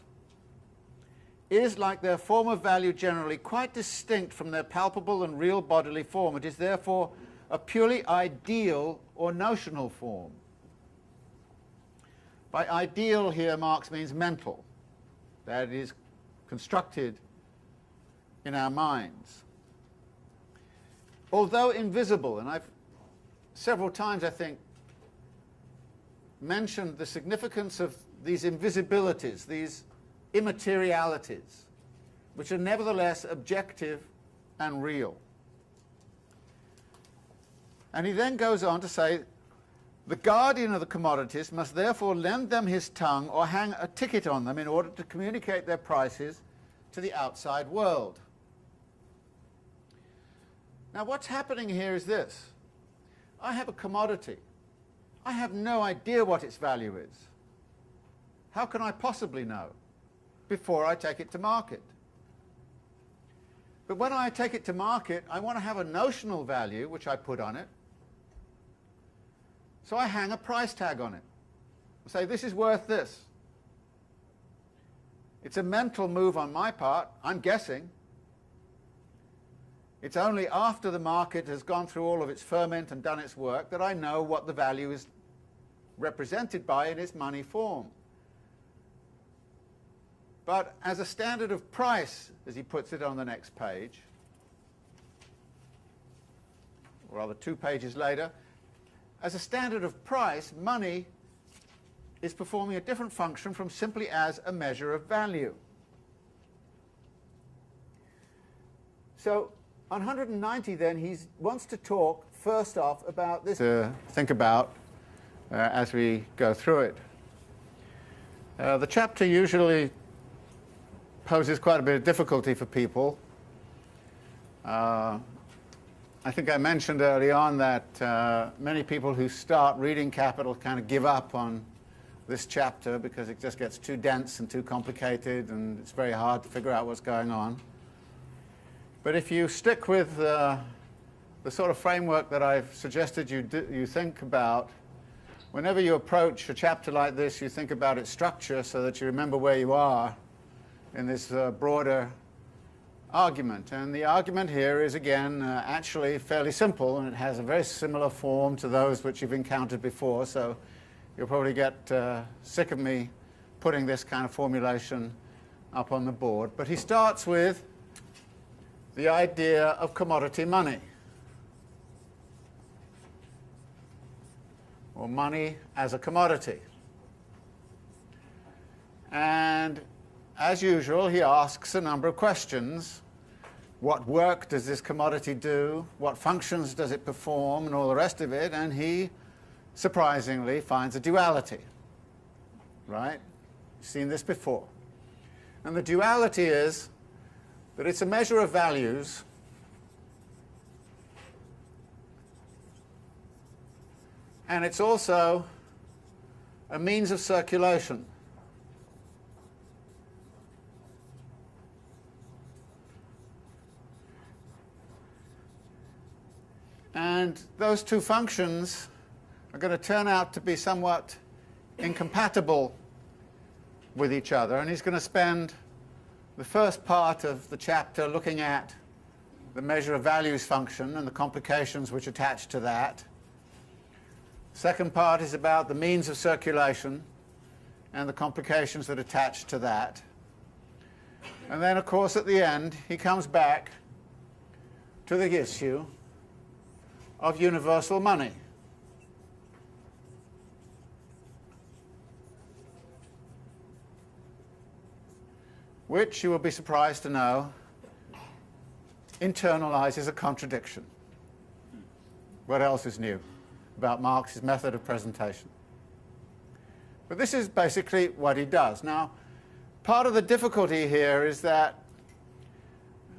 is, like their form of value generally, quite distinct from their palpable and real bodily form. It is therefore a purely ideal or notional form. By ideal here, Marx means mental, that it is constructed in our minds. Although invisible, and I've several times, I think, mentioned the significance of these invisibilities, these immaterialities, which are nevertheless objective and real. And he then goes on to say, the guardian of the commodities must therefore lend them his tongue or hang a ticket on them in order to communicate their prices to the outside world. Now what's happening here is this. I have a commodity. I have no idea what its value is. How can I possibly know before I take it to market? But when I take it to market, I want to have a notional value which I put on it. So I hang a price tag on it. I say, this is worth this. It's a mental move on my part. I'm guessing. It's only after the market has gone through all of its ferment and done its work that I know what the value is represented by in its money form. But as a standard of price, as he puts it on the next page, or rather 2 pages later, as a standard of price, money is performing a different function from simply as a measure of value. So on 190 then, he wants to talk first off about this to think about as we go through it. The chapter usually poses quite a bit of difficulty for people. I think I mentioned early on that many people who start reading Capital kind of give up on this chapter because it just gets too dense and too complicated and it's very hard to figure out what's going on. But if you stick with the sort of framework that I've suggested you think about, whenever you approach a chapter like this, you think about its structure so that you remember where you are in this broader argument. And the argument here is, again, actually fairly simple, and it has a very similar form to those which you've encountered before, so you'll probably get sick of me putting this kind of formulation up on the board. But he starts with the idea of commodity money, or money as a commodity. And as usual, he asks a number of questions. What work does this commodity do? What functions does it perform? And all the rest of it. And he, surprisingly, finds a duality. Right? You've seen this before. And the duality is that it's a measure of values and it's also a means of circulation. And those two functions are going to turn out to be somewhat incompatible with each other. And he's going to spend the first part of the chapter looking at the measure of values function and the complications which attach to that. The second part is about the means of circulation and the complications that attach to that. And then, of course, at the end, he comes back to the issue of universal money. which you will be surprised to know internalizes a contradiction. What else is new about Marx's method of presentation? But this is basically what he does. Now, part of the difficulty here is that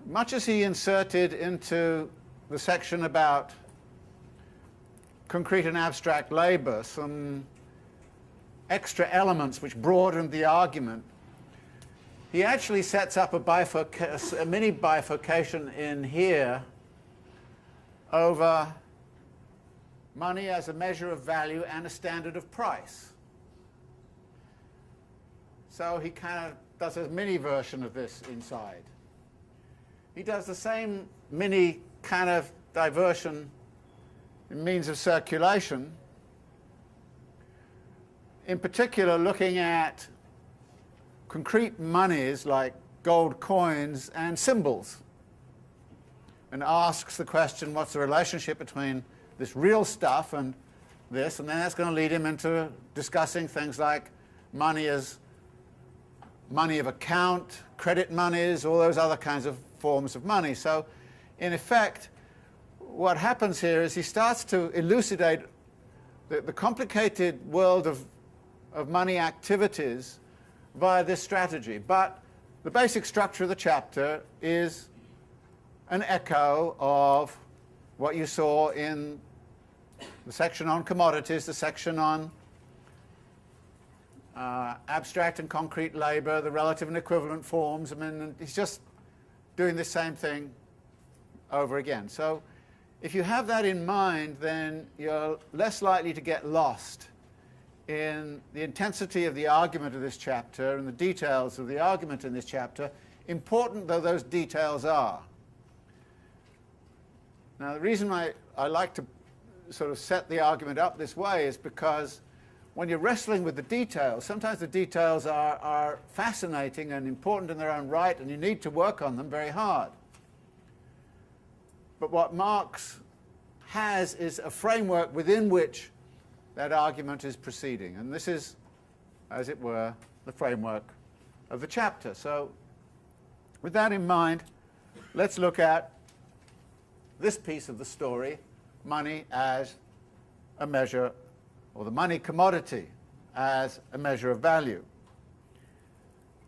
much as he inserted into the section about concrete and abstract labor some extra elements which broadened the argument, he actually sets up a mini bifurcation in here over money as a measure of value and a standard of price. So he kind of does a mini version of this inside. He does the same mini kind of diversion in means of circulation, in particular looking at concrete monies like gold coins and symbols, and asks the question, what's the relationship between this real stuff and this? And then that's going to lead him into discussing things like money as money of account, credit monies, all those other kinds of forms of money. So in effect, what happens here is he starts to elucidate the complicated world of money activities via this strategy. But the basic structure of the chapter is an echo of what you saw in the section on commodities, the section on abstract and concrete labor, the relative and equivalent forms. I mean, he's just doing the same thing over again. So if you have that in mind, then you're less likely to get lost in the intensity of the argument of this chapter and the details of the argument in this chapter, important though those details are. Now, the reason I like to sort of set the argument up this way is because when you're wrestling with the details, sometimes the details are fascinating and important in their own right, and you need to work on them very hard. But what Marx has is a framework within which that argument is proceeding. And this is, as it were, the framework of the chapter. So with that in mind, let's look at this piece of the story, money as a measure, or the money commodity as a measure of value.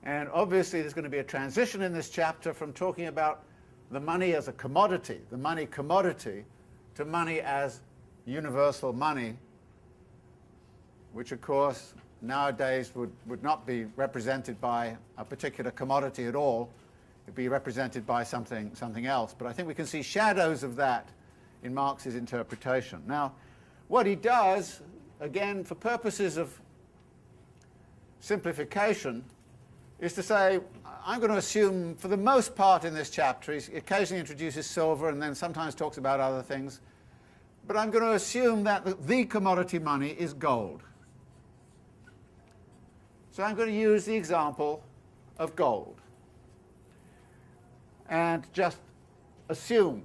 And obviously there's going to be a transition in this chapter from talking about the money as a commodity, the money commodity, to money as universal money, which of course nowadays would not be represented by a particular commodity at all. It'd be represented by something else. But I think we can see shadows of that in Marx's interpretation. Now, what he does, again, for purposes of simplification, is to say, I'm going to assume, for the most part in this chapter, he occasionally introduces silver and then sometimes talks about other things, but I'm going to assume that the commodity money is gold. So I'm going to use the example of gold and just assume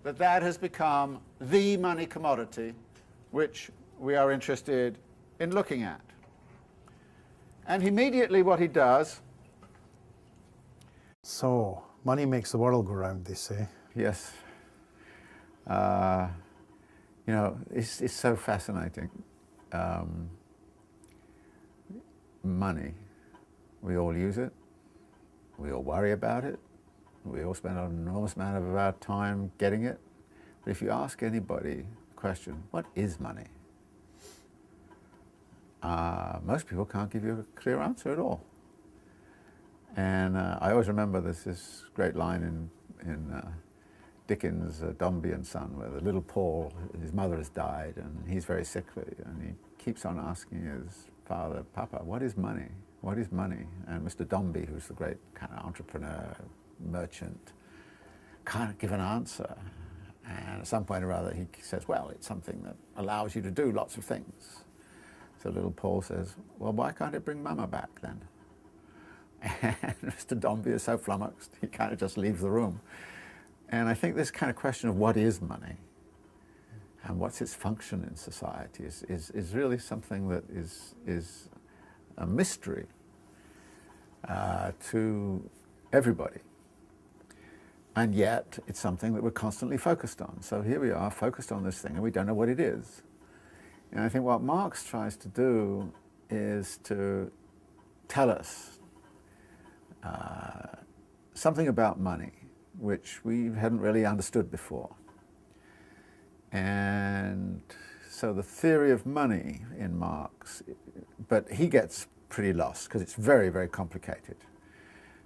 that that has become the money commodity which we are interested in looking at. And immediately what he does... So, money makes the world go round, they say. Yes. You know, it's so fascinating. Money, we all use it, we all worry about it, we all spend an enormous amount of our time getting it. But if you ask anybody the question, what is money? Most people can't give you a clear answer at all. And I always remember this great line in Dickens' Dombey and Son, where the little Paul, his mother has died, and he's very sickly, and he keeps on asking his father, Papa, what is money? What is money? And Mr. Dombey, who's the great kind of entrepreneur, merchant, can't give an answer. And at some point or other, he says, well, it's something that allows you to do lots of things. So little Paul says, well, why can't it bring Mama back then? And Mr. Dombey is so flummoxed, he kind of just leaves the room. And I think this kind of question of what is money and what's its function in society is really something that is a mystery. to everybody. And yet, it's something that we're constantly focused on. So here we are, focused on this thing, and we don't know what it is. And I think what Marx tries to do is to tell us something about money, which we hadn't really understood before. And so the theory of money in Marx, but he gets pretty lost because it's very, very complicated.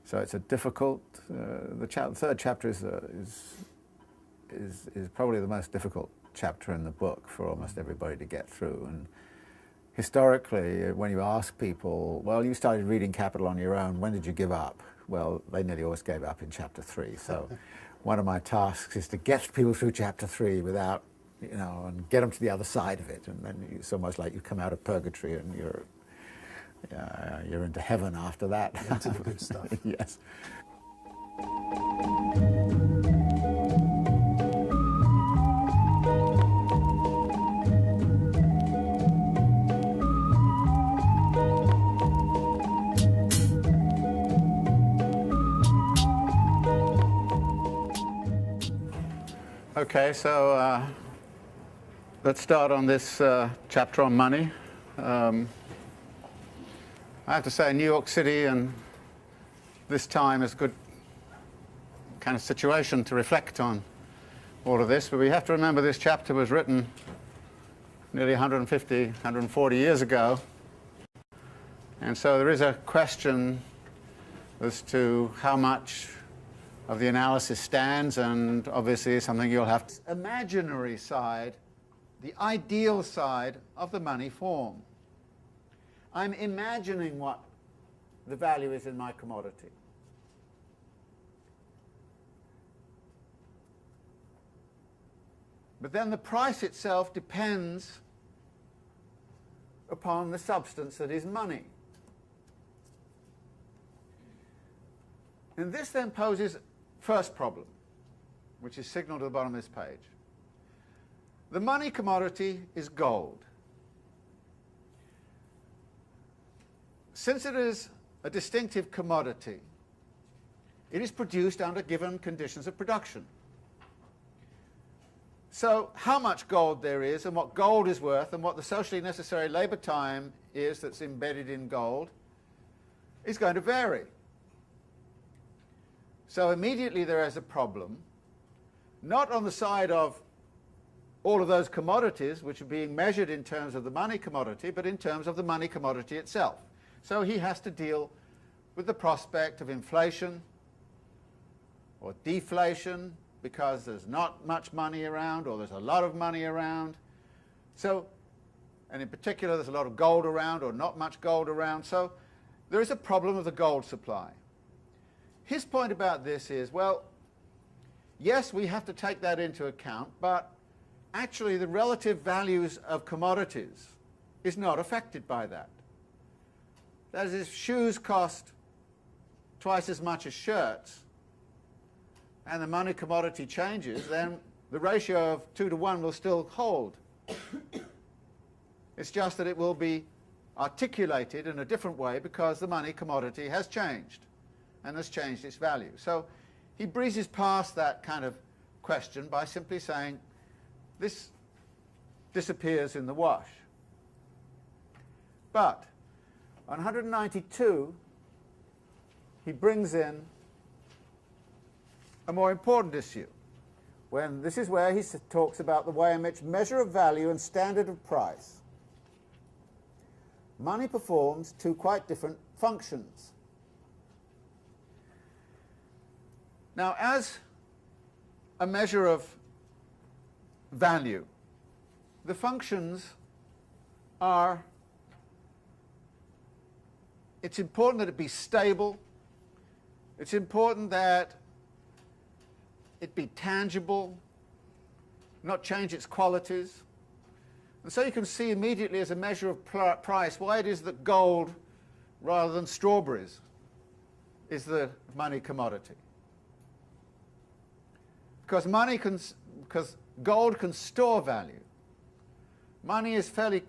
So it's a difficult, the third chapter is probably the most difficult chapter in the book for almost everybody to get through. And historically, when you ask people, well, you started reading Capital on your own, when did you give up? Well, they nearly always gave up in chapter 3. So one of my tasks is to get people through chapter 3 without, you know, and get them to the other side of it. And then it's almost like you come out of purgatory and you're into heaven after that. Into the good stuff. Yes. Okay, so let's start on this chapter on money. I have to say, New York City and this time is a good kind of situation to reflect on all of this. But we have to remember this chapter was written nearly 150, 140 years ago. And so there is a question as to how much of the analysis stands, and obviously something you'll have to... Imaginary side, the ideal side of the money form. I'm imagining what the value is in my commodity. But then the price itself depends upon the substance that is money. And this then poses first problem, which is signaled at the bottom of this page. The money commodity is gold. Since it is a distinctive commodity, it is produced under given conditions of production. So how much gold there is and what gold is worth and what the socially necessary labor time is that's embedded in gold is going to vary. So immediately there is a problem, not on the side of all of those commodities which are being measured in terms of the money commodity, but in terms of the money commodity itself. So he has to deal with the prospect of inflation or deflation because there's not much money around or there's a lot of money around. So, and in particular there's a lot of gold around or not much gold around. So there is a problem of the gold supply. His point about this is, well, yes, we have to take that into account, but actually the relative values of commodities is not affected by that. That is, if shoes cost twice as much as shirts and the money commodity changes, then the ratio of 2 to 1 will still hold. It's just that it will be articulated in a different way because the money commodity has changed and has changed its value. So he breezes past that kind of question by simply saying this disappears in the wash. But on 192, he brings in a more important issue. When this is where he talks about the way in which measure of value and standard of price. Money performs two quite different functions. Now, as a measure of value, the functions are, it's important that it be stable. It's important that it be tangible, not change its qualities. And so you can see immediately as a measure of price why it is that gold, rather than strawberries, is the money commodity. Because gold can store value. Money is fairly